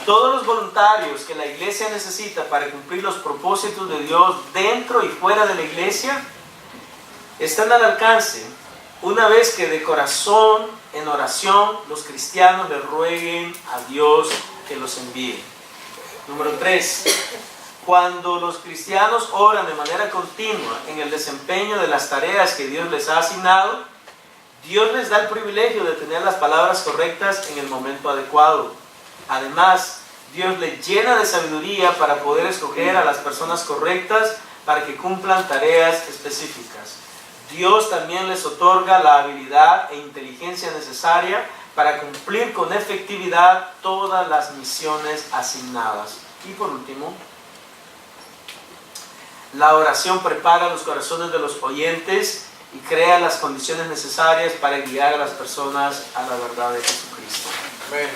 Todos los voluntarios que la iglesia necesita para cumplir los propósitos de Dios dentro y fuera de la iglesia están al alcance una vez que de corazón, en oración, los cristianos le rueguen a Dios que los envíe. Número 3. Cuando los cristianos oran de manera continua en el desempeño de las tareas que Dios les ha asignado, Dios les da el privilegio de tener las palabras correctas en el momento adecuado. Además, Dios les llena de sabiduría para poder escoger a las personas correctas para que cumplan tareas específicas. Dios también les otorga la habilidad e inteligencia necesaria para cumplir con efectividad todas las misiones asignadas. Y por último, la oración prepara los corazones de los oyentes y crea las condiciones necesarias para guiar a las personas a la verdad de Jesucristo. Amén.